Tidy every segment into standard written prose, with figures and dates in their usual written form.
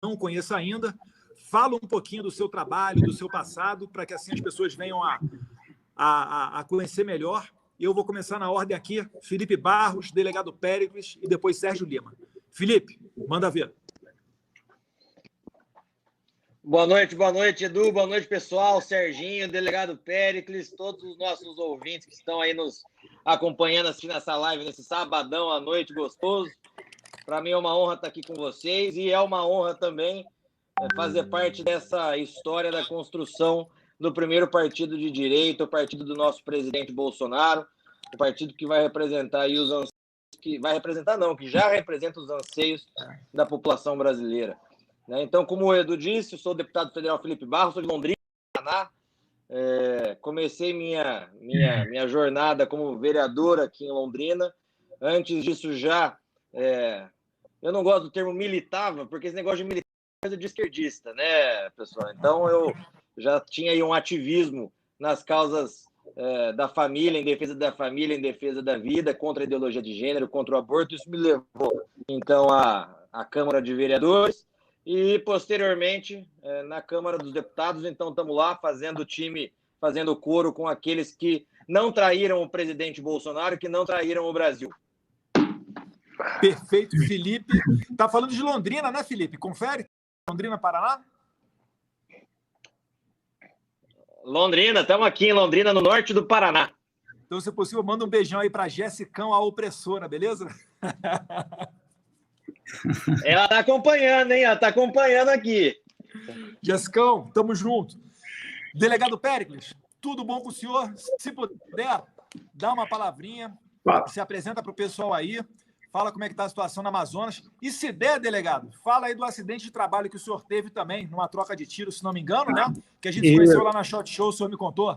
não conheça ainda. Fala um pouquinho do seu trabalho, do seu passado, para que assim as pessoas venham a conhecer melhor. Eu vou começar na ordem aqui. Felipe Barros, delegado Péricles, e depois Sérgio Lima. Felipe, manda ver. Boa noite, Edu. Boa noite, pessoal. Serginho, delegado Péricles, todos os nossos ouvintes que estão aí nos acompanhando, assistindo essa live nesse sabadão à noite gostoso. Para mim é uma honra estar aqui com vocês e é uma honra também fazer parte dessa história da construção do primeiro partido de direita, o partido do nosso presidente Bolsonaro, o partido que vai representar aí os anseios, que já representa os anseios da população brasileira. Então, como o Edu disse, eu sou o deputado federal Felipe Barros, sou de Londrina, Paraná. Comecei minha jornada como vereador aqui em Londrina. Antes disso, eu não gosto do termo militava, porque esse negócio de militar é coisa de esquerdista, né, pessoal? Então, eu já tinha aí um ativismo nas causas da família, em defesa da família, em defesa da vida, contra a ideologia de gênero, contra o aborto. Isso me levou, então, à Câmara de Vereadores. E, posteriormente, na Câmara dos Deputados, então, estamos lá fazendo time, fazendo coro com aqueles que não traíram o presidente Bolsonaro, que não traíram o Brasil. Perfeito, Felipe. Tá falando de Londrina, né, Felipe? Confere. Londrina, Paraná? Londrina, estamos aqui em Londrina, no norte do Paraná. Então, se possível, manda um beijão aí para Jessicão, a opressora, beleza? Ela tá acompanhando, hein? Ela tá acompanhando aqui. Jessicão, tamo junto. Delegado Péricles, tudo bom com o senhor? Se puder, dá uma palavrinha, se apresenta para o pessoal aí, fala como é que está a situação na Amazonas. E se der, delegado, fala aí do acidente de trabalho que o senhor teve também, numa troca de tiro, se não me engano, né? Que a gente se conheceu lá na Shot Show, o senhor me contou.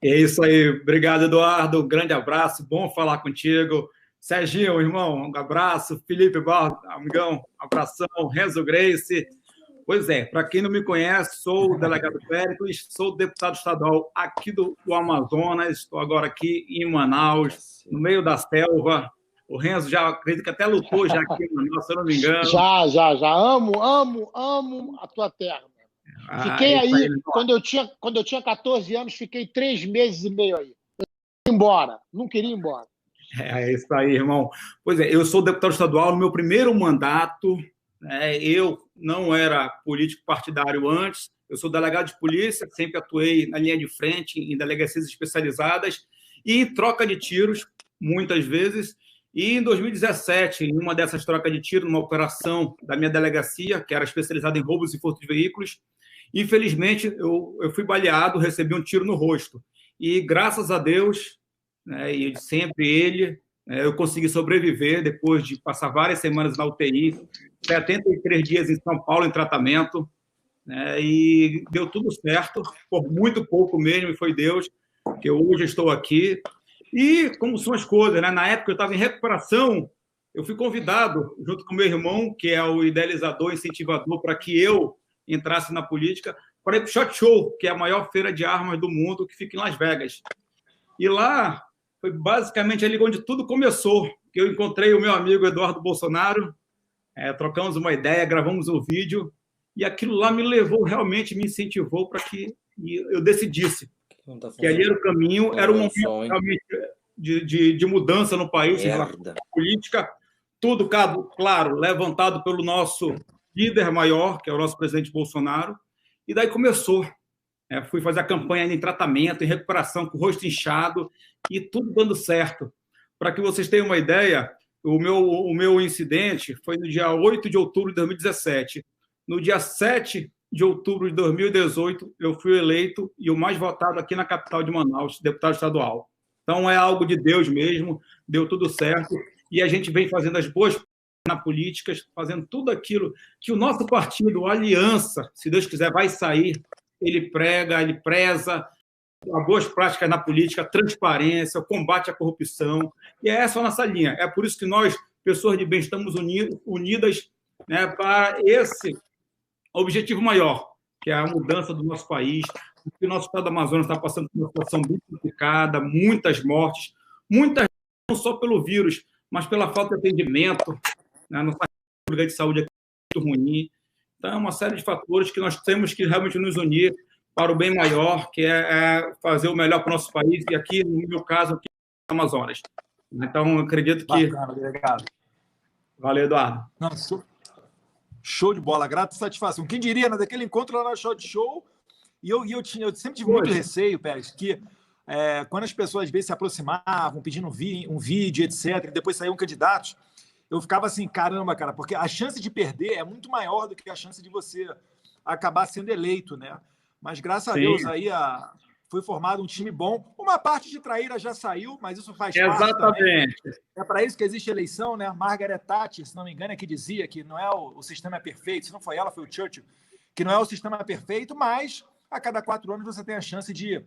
É isso aí. Obrigado, Eduardo. Um grande abraço. Bom falar contigo. Serginho, irmão, um abraço. Felipe Barros, amigão, abração. Renzo Grace. Pois é, para quem não me conhece, sou o delegado Péricles, sou deputado estadual aqui do Amazonas. Estou agora aqui em Manaus, no meio da selva. O Renzo já acredito que até lutou já aqui em Manaus, se eu não me engano. Já. Amo a tua terra. Fiquei aí, quando eu tinha 14 anos, fiquei 3 meses e meio aí. Não queria ir embora. É isso aí, irmão. Pois é, eu sou deputado estadual no meu primeiro mandato. Eu não era político partidário antes, eu sou delegado de polícia, sempre atuei na linha de frente, em delegacias especializadas, e em troca de tiros, muitas vezes. E em 2017, em uma dessas trocas de tiro, numa operação da minha delegacia, que era especializada em roubos e furtos de veículos, infelizmente, eu fui baleado, recebi um tiro no rosto. E, graças a Deus, e sempre ele, eu consegui sobreviver depois de passar várias semanas na UTI, 73 dias em São Paulo em tratamento, e deu tudo certo, por muito pouco mesmo, e foi Deus, que hoje estou aqui. E como são as coisas, né? Na época eu estava em recuperação, eu fui convidado, junto com meu irmão, que é o idealizador, incentivador, para que eu entrasse na política, para ir para o SHOT Show, que é a maior feira de armas do mundo, que fica em Las Vegas. E lá foi basicamente ali onde tudo começou, que eu encontrei o meu amigo Eduardo Bolsonaro, trocamos uma ideia, gravamos um vídeo, e aquilo lá me levou, realmente me incentivou para que eu decidisse que ali era o caminho, era um momento realmente de mudança no país, em relação à política, tudo, claro, levantado pelo nosso líder maior, que é o nosso presidente Bolsonaro, e daí começou. Fui fazer a campanha em tratamento, em recuperação, com o rosto inchado, e tudo dando certo. Para que vocês tenham uma ideia, o meu incidente foi no dia 8 de outubro de 2017. No dia 7 de outubro de 2018, eu fui eleito e o mais votado aqui na capital de Manaus, deputado estadual. Então, é algo de Deus mesmo, deu tudo certo, e a gente vem fazendo as boas na política, fazendo tudo aquilo que o nosso partido, a Aliança, se Deus quiser, vai sair, ele prega, ele preza as boas práticas na política, a transparência, o combate à corrupção, e essa é a nossa linha. É por isso que nós, pessoas de bem, estamos unidas, para esse objetivo maior, que é a mudança do nosso país, porque o nosso estado do Amazonas está passando por uma situação bem complicada, muitas mortes, não só pelo vírus, mas pela falta de atendimento, nossa política de saúde é muito ruim. Então, é uma série de fatores que nós temos que realmente nos unir para o bem maior, que é fazer o melhor para o nosso país, e aqui, no meu caso, aqui no Amazonas. Então, eu acredito que... Bacana, delegado. Valeu, Eduardo. Nossa, show de bola, grata satisfação. Quem diria, né, daquele encontro lá na Shot Show, e eu sempre tive muito receio, Pérez, que quando as pessoas às vezes se aproximavam, pedindo um vídeo, etc., e depois saíam candidatos, eu ficava assim, caramba, cara, porque a chance de perder é muito maior do que a chance de você acabar sendo eleito, né? Mas graças a Deus aí foi formado um time bom. Uma parte de traíra já saiu, mas isso faz parte também. É para isso que existe eleição, né? Margaret Thatcher, se não me engano, é que dizia que não é o sistema é perfeito. Se não foi ela, foi o Churchill, que não é o sistema perfeito, mas a cada 4 anos você tem a chance de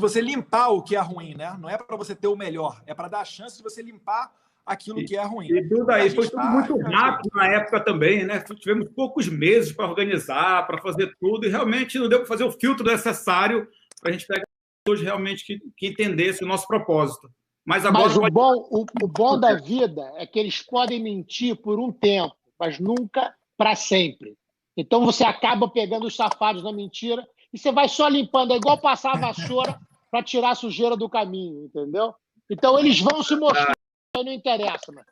você limpar o que é ruim, né? Não é para você ter o melhor, é para dar a chance de você limpar aquilo que é ruim. E tudo aí foi tudo muito rápido na época também, né? Tivemos poucos meses para organizar, para fazer tudo, e realmente não deu para fazer o filtro necessário para a gente pegar pessoas realmente que entendessem o nosso propósito. Mas agora o bom da vida é que eles podem mentir por um tempo, mas nunca para sempre. Então você acaba pegando os safados na mentira e você vai só limpando, é igual passar a vassoura para tirar a sujeira do caminho, entendeu? Então eles vão se mostrar. Não interessa, meu.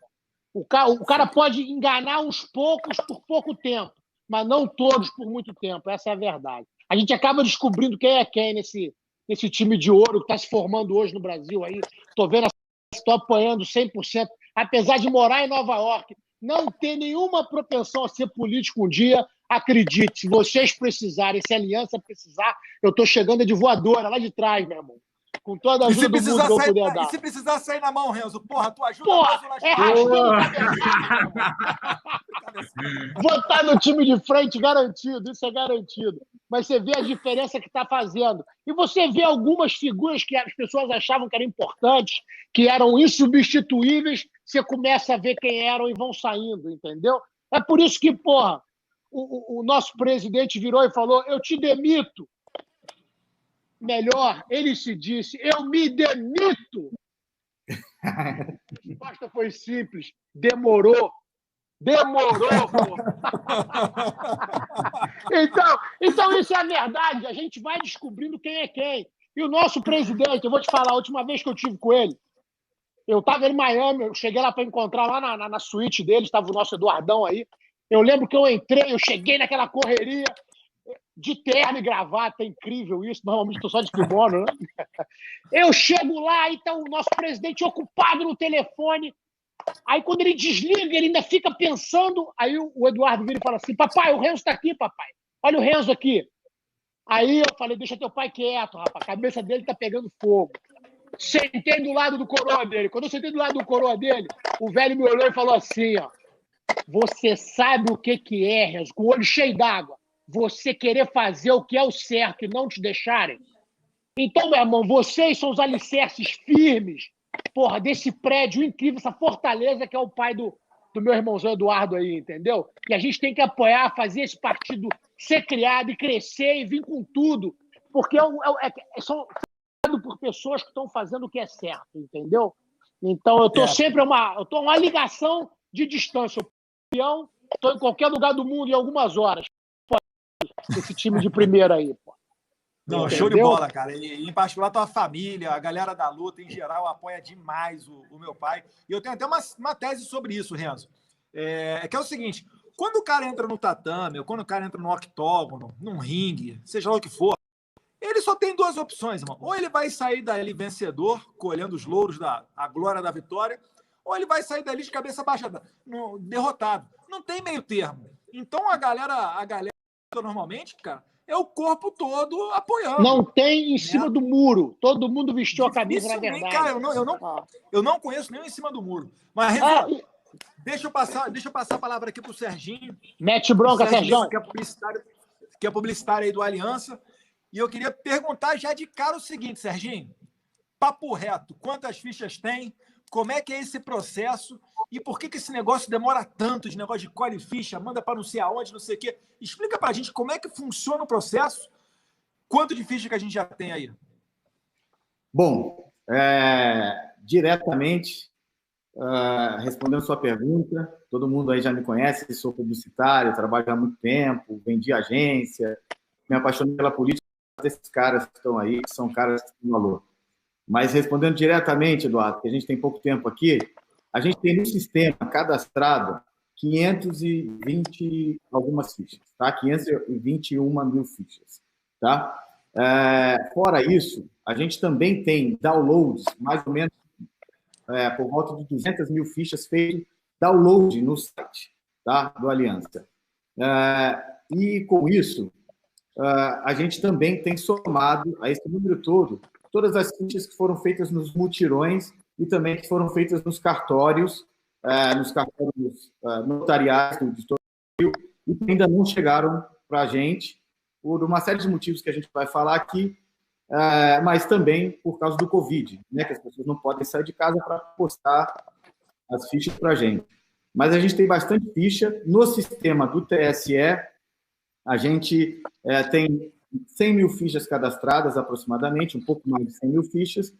O cara pode enganar uns poucos por pouco tempo, mas não todos por muito tempo. Essa é a verdade. A gente acaba descobrindo quem é quem nesse time de ouro que está se formando hoje no Brasil. Estou vendo, estou apoiando 100%. Apesar de morar em Nova York, não ter nenhuma propensão a ser político um dia, acredite, se vocês precisarem, se a aliança precisar, eu estou chegando de voadora lá de trás, meu irmão. Com toda a ajuda do mundo que eu puder dar. E se precisar sair na mão, Renzo? Porra, tu ajuda. Porra, vou estar no time de frente garantido, isso é garantido. Mas você vê a diferença que está fazendo. E você vê algumas figuras que as pessoas achavam que eram importantes, que eram insubstituíveis, você começa a ver quem eram e vão saindo, entendeu? É por isso que, porra, o nosso presidente virou e falou, eu te demito. Melhor, ele se disse, eu me demito. A resposta foi simples, demorou, pô. Então isso é a verdade, a gente vai descobrindo quem é quem. E o nosso presidente, eu vou te falar, a última vez que eu tive com ele, eu estava em Miami, eu cheguei lá para encontrar lá na suíte dele, estava o nosso Eduardão aí. Eu lembro que eu cheguei naquela correria, de terno e gravata, é incrível isso, normalmente estou só de kimono, né? Eu chego lá, então o nosso presidente ocupado no telefone, aí quando ele desliga, ele ainda fica pensando, aí o Eduardo vira e fala assim, papai, o Renzo está aqui, papai, olha o Renzo aqui. Aí eu falei, deixa teu pai quieto, rapaz, a cabeça dele está pegando fogo. Sentei do lado do coroa dele, quando eu sentei do lado do coroa dele, o velho me olhou e falou assim, ó, você sabe o que é, Renzo, com o olho cheio d'água, você querer fazer o que é o certo e não te deixarem? Então, meu irmão, vocês são os alicerces firmes, porra, desse prédio incrível, essa fortaleza que é o pai do meu irmãozão Eduardo aí, entendeu? E a gente tem que apoiar, fazer esse partido ser criado e crescer e vir com tudo, porque são por pessoas que estão fazendo o que é certo, entendeu? Então, eu estou sempre uma ligação de distância. Eu estou em qualquer lugar do mundo em algumas horas. Esse time de primeira aí, pô. Não, show de bola, cara. E, em particular, tua família, a galera da luta, em geral, apoia demais o meu pai. E eu tenho até uma tese sobre isso, Renzo. Que é o seguinte, quando o cara entra no tatame, ou quando o cara entra no octógono, num ringue, seja lá o que for, ele só tem 2 opções, irmão. Ou ele vai sair dali vencedor, colhendo os louros a glória da vitória, ou ele vai sair dali de cabeça baixada, derrotado. Não tem meio termo. Então, a galera normalmente, cara, é o corpo todo apoiando. Não tem em cima do muro. Todo mundo vestiu a camisa, na verdade. Cara, eu não conheço nenhum em cima do muro. Mas, deixa eu passar a palavra aqui para o Serginho. Mete bronca, Serginho. Que é publicitário aí do Aliança. E eu queria perguntar já de cara o seguinte, Serginho. Papo reto, quantas fichas tem? Como é que é esse processo? E por que esse negócio demora tanto, de negócio de colhe ficha, manda para não sei aonde, não sei o quê? Explica para a gente como é que funciona o processo, quanto de ficha que a gente já tem aí? Bom, diretamente, respondendo sua pergunta, todo mundo aí já me conhece, sou publicitário, trabalho há muito tempo, vendi agência, me apaixonei pela política desses caras que estão aí, que são caras que têm valor. Mas respondendo diretamente, Eduardo, que a gente tem pouco tempo aqui, a gente tem no sistema cadastrado 520 algumas fichas, tá? 521 mil fichas, tá? Fora isso, a gente também tem downloads, mais ou menos por volta de 200 mil fichas feitas download no site, tá? Do Aliança. E com isso, a gente também tem somado a esse número todo todas as fichas que foram feitas nos mutirões e também que foram feitas nos cartórios notariais do todo o Rio, e que ainda não chegaram para a gente, por uma série de motivos que a gente vai falar aqui, mas também por causa do Covid, né, que as pessoas não podem sair de casa para postar as fichas para a gente. Mas a gente tem bastante ficha. No sistema do TSE, a gente tem 100 mil fichas cadastradas, aproximadamente, um pouco mais de 100 mil fichas,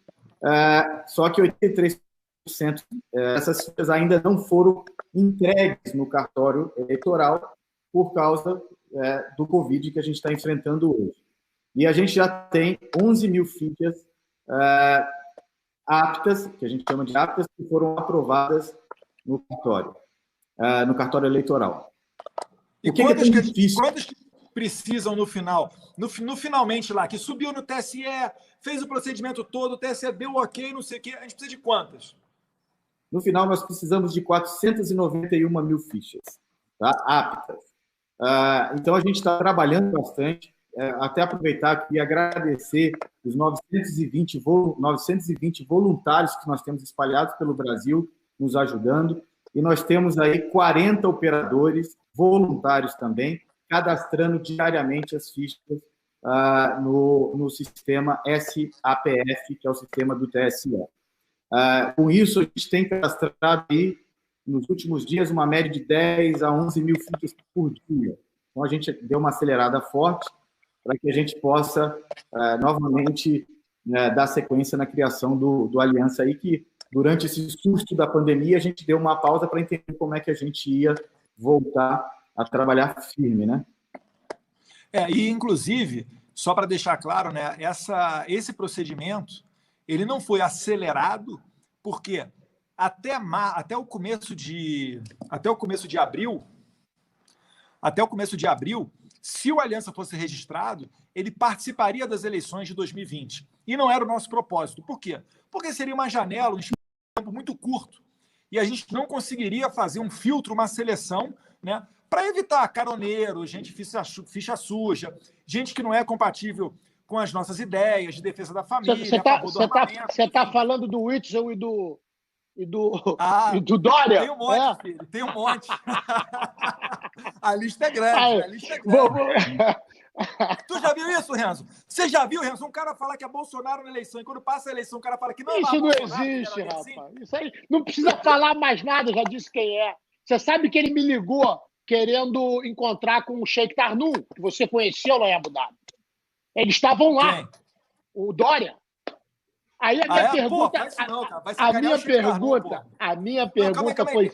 só que 83% dessas fichas ainda não foram entregues no cartório eleitoral por causa do Covid que a gente está enfrentando hoje. E a gente já tem 11 mil fichas aptas, que a gente chama de aptas, que foram aprovadas no cartório eleitoral. E quantas que precisam no final? No finalmente lá, que subiu no TSE, fez o procedimento todo, o TSE deu ok, não sei o quê, a gente precisa de quantas? No final, nós precisamos de 491 mil fichas, tá? Aptas. Então, a gente está trabalhando bastante. Até aproveitar aqui e agradecer os 920 voluntários que nós temos espalhados pelo Brasil, nos ajudando. E nós temos aí 40 operadores voluntários também, cadastrando diariamente as fichas no sistema SAPF, que é o sistema do TSE. Com isso, a gente tem cadastrado aí, nos últimos dias, uma média de 10 a 11 mil fichas por dia. Então, a gente deu uma acelerada forte para que a gente possa, novamente, dar sequência na criação do Aliança aí, que, durante esse susto da pandemia, a gente deu uma pausa para entender como é que a gente ia voltar a trabalhar firme, né? E, inclusive, só para deixar claro, né, esse procedimento, ele não foi acelerado, porque até o começo de abril, se o Aliança fosse registrado, ele participaria das eleições de 2020. E não era o nosso propósito. Por quê? Porque seria uma janela, um tempo muito curto. E a gente não conseguiria fazer um filtro, uma seleção, né, para evitar caroneiro, gente ficha suja, gente que não é compatível com as nossas ideias de defesa da família. Você está falando do Whitson e do Dória? Tem um monte, filho, tem um monte. A lista é grande. Tu já viu isso, Renzo? Você já viu, Renzo? Um cara fala que é Bolsonaro na eleição, e quando passa a eleição, o cara fala que não é Bolsonaro. Isso não existe, rapaz. Isso aí não precisa falar mais nada, já disse quem é. Você sabe que ele me ligou querendo encontrar com o Sheikh Tarnum, que você conheceu lá em Abu Dhabi. Eles estavam lá. Quem? O Dória. Aí a minha pergunta. A minha pergunta foi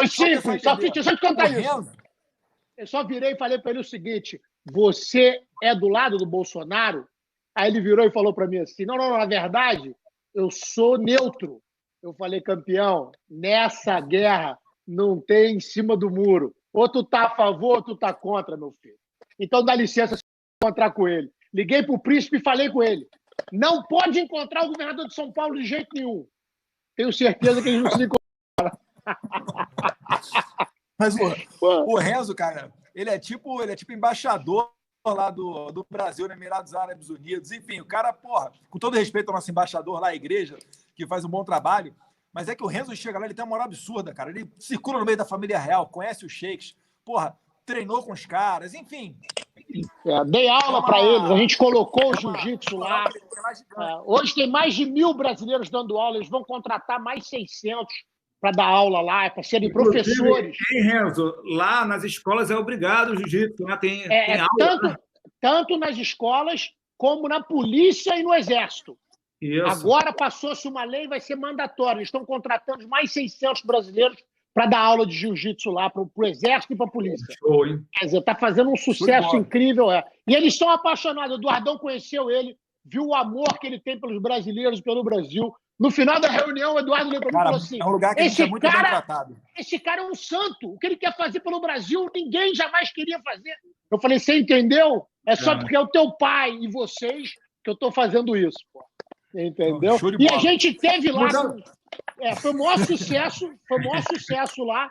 simples. Deixa eu te contar isso. Eu só virei e falei para ele o seguinte: você é do lado do Bolsonaro? Aí ele virou e falou para mim assim: não, na verdade, eu sou neutro. Eu falei, campeão, nessa guerra não tem em cima do muro. Ou tu tá a favor ou tu tá contra, meu filho. Então dá licença se encontrar com ele. Liguei pro príncipe e falei com ele. Não pode encontrar o governador de São Paulo de jeito nenhum. Tenho certeza que eles não se encontram. Mas o Renzo, cara, ele é tipo embaixador lá do Brasil, no Emirados Árabes Unidos. Enfim, o cara, porra, com todo respeito ao nosso embaixador lá, a igreja, que faz um bom trabalho, mas é que o Renzo chega lá, ele tem uma moral absurda, cara. Ele circula no meio da família real, conhece os sheiks, porra, treinou com os caras, enfim. Dei aula para eles, a gente colocou o jiu-jitsu lá. Hoje tem mais de 1.000 brasileiros dando aula, eles vão contratar mais 600 para dar aula lá, para serem professores. Tem, Renzo, lá nas escolas é obrigado o jiu-jitsu, lá tem aula. Tanto nas escolas como na polícia e no exército. Isso. Agora passou-se uma lei, vai ser mandatório. Eles estão contratando mais 600 brasileiros para dar aula de jiu-jitsu lá para o Exército e para a Polícia. Show, hein? Quer dizer, está fazendo um sucesso incrível. E eles estão apaixonados. O Eduardão conheceu ele, viu o amor que ele tem pelos brasileiros e pelo Brasil. No final da reunião, o Eduardo olhou para mim e falou assim: é um lugar que a gente é muito bem tratado. Esse cara é um santo. O que ele quer fazer pelo Brasil, ninguém jamais queria fazer. Eu falei: você entendeu? É só porque é o teu pai e vocês que eu estou fazendo isso. Pô. Entendeu? E a gente teve lá. Foi o maior sucesso lá.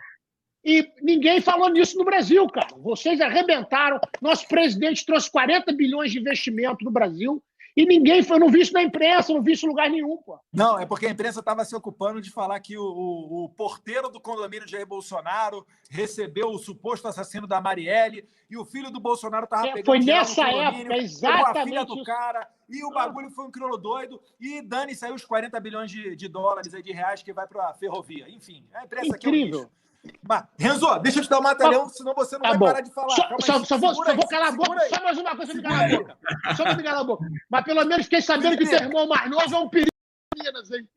E ninguém falou nisso no Brasil, cara. Vocês arrebentaram. Nosso presidente trouxe 40 bilhões de investimento no Brasil. E ninguém foi, não vi isso na imprensa, não vi isso em lugar nenhum, pô. Não, é porque a imprensa estava se ocupando de falar que o porteiro do condomínio de Jair Bolsonaro recebeu o suposto assassino da Marielle e o filho do Bolsonaro estava pegando foi nessa época, exatamente. A filha do cara, e o bagulho foi um crioulo doido, e dane-se aí os 40 bilhões de dólares, aí, de reais, que vai para a ferrovia. Enfim, a imprensa incrível. Aqui é um Mas, Renzo, deixa eu te dar um mata-leão, senão você não vai parar de falar. Só vou calar a boca. Só mais uma coisa, me calar a boca. Só me calar a boca. Mas pelo menos fiquei sabendo que o teu irmão mais novo é um perigo em Minas, hein?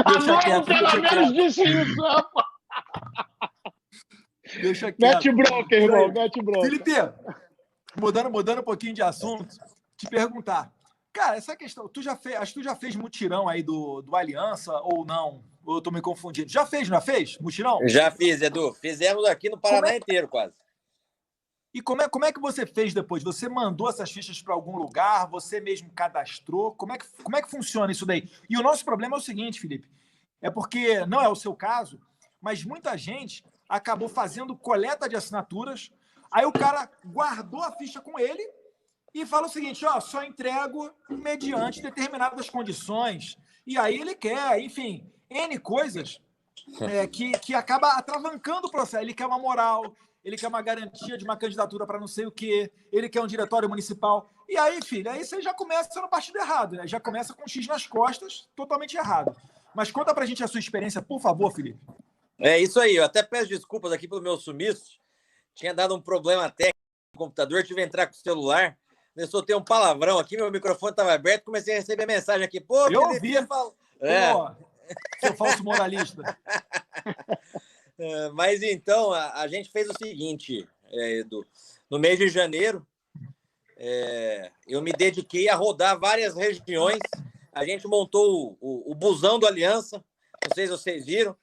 A Globo pelo menos disse isso, rapaz. Deixa quieto. Mete bronca, irmão, mete bronca. Felipe, mudando um pouquinho de assunto, te perguntar. Cara, essa questão, acho que tu já fez mutirão aí do Aliança ou não? Ou eu tô me confundindo? Já fez, não fez? Mutirão? Já fiz, Edu. Fizemos aqui no Paraná inteiro, quase. E como é que você fez depois? Você mandou essas fichas para algum lugar? Você mesmo cadastrou? Como é que funciona isso daí? E o nosso problema é o seguinte, Felipe, é porque não é o seu caso, mas muita gente acabou fazendo coleta de assinaturas, aí o cara guardou a ficha com ele e fala o seguinte, só entrego mediante determinadas condições. E aí ele quer, enfim, N coisas que acaba atravancando o processo. Ele quer uma moral, ele quer uma garantia de uma candidatura para não sei o quê, ele quer um diretório municipal. E aí, filho, aí você já começa no partido errado, né? Já começa com um X nas costas, totalmente errado. Mas conta pra gente a sua experiência, por favor, Felipe. É isso aí, eu até peço desculpas aqui pelo meu sumiço. Tinha dado um problema técnico no computador, tive que entrar com o celular. Eu soltei um palavrão aqui, meu microfone estava aberto, comecei a receber mensagem aqui. Pô, eu ouvi. Seu falso moralista. Mas então, a gente fez o seguinte, Edu. No mês de janeiro, eu me dediquei a rodar várias regiões. A gente montou o busão do Aliança, não sei se vocês viram.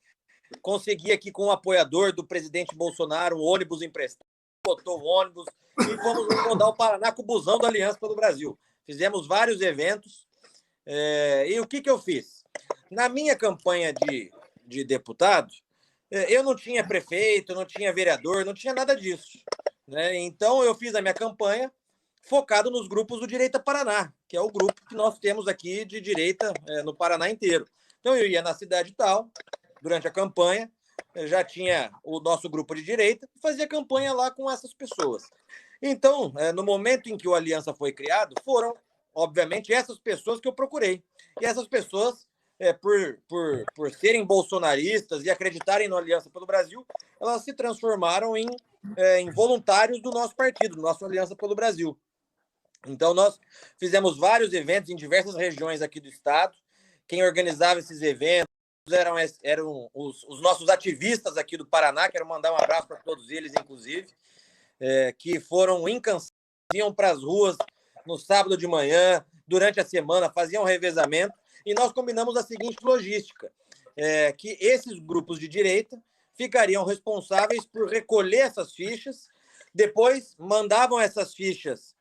Consegui aqui com o apoiador do presidente Bolsonaro um ônibus emprestado, botou o ônibus e fomos rodar o Paraná com o busão do Aliança pelo Brasil. Fizemos vários eventos. E o que eu fiz? Na minha campanha de deputado, eu não tinha prefeito, não tinha vereador, não tinha nada disso, né? Então, eu fiz a minha campanha focado nos grupos do Direita Paraná, que é o grupo que nós temos aqui de direita no Paraná inteiro. Então, eu ia na cidade tal, durante a campanha, já tinha o nosso grupo de direita, e fazia campanha lá com essas pessoas. Então, no momento em que o Aliança foi criado, foram, obviamente, essas pessoas que eu procurei. E essas pessoas, por serem bolsonaristas e acreditarem no Aliança pelo Brasil, elas se transformaram em voluntários do nosso partido, do nosso Aliança pelo Brasil. Então, nós fizemos vários eventos em diversas regiões aqui do estado. Quem organizava esses eventos eram os nossos ativistas aqui do Paraná. Quero mandar um abraço para todos eles, inclusive, que foram incansáveis, iam para as ruas no sábado de manhã, durante a semana, faziam revezamento, e nós combinamos a seguinte logística, que esses grupos de direita ficariam responsáveis por recolher essas fichas, depois mandavam essas fichas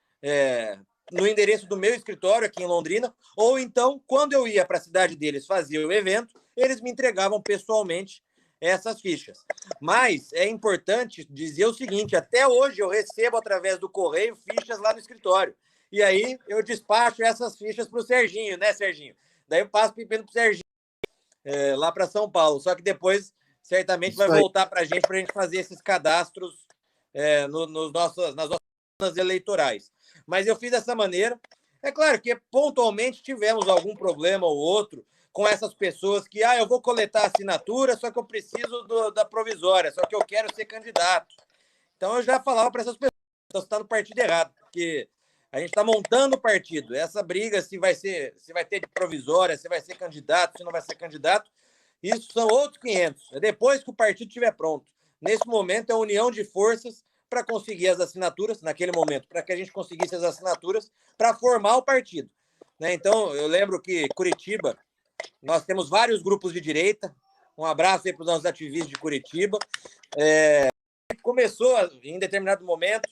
no endereço do meu escritório aqui em Londrina, ou então, quando eu ia para a cidade deles fazer o evento, eles me entregavam pessoalmente essas fichas. Mas é importante dizer o seguinte, até hoje eu recebo através do correio fichas lá no escritório. E aí eu despacho essas fichas para o Serginho, né, Serginho? Daí eu passo pedindo para o Serginho lá para São Paulo. Só que depois, certamente, vai voltar para a gente fazer esses cadastros nas nossas zonas eleitorais. Mas eu fiz dessa maneira. É claro que pontualmente tivemos algum problema ou outro com essas pessoas que, eu vou coletar assinatura, só que eu preciso da provisória, só que eu quero ser candidato. Então eu já falava para essas pessoas, você está no partido errado, porque A gente está montando o partido. Essa briga, se vai ter de provisória, se vai ser candidato, se não vai ser candidato, isso são outros 500. É depois que o partido estiver pronto. Nesse momento, é a união de forças para conseguir as assinaturas, naquele momento, para que a gente conseguisse as assinaturas para formar o partido. Né? Então, eu lembro que Curitiba, nós temos vários grupos de direita. Um abraço aí para os nossos ativistas de Curitiba. Começou em determinado momento,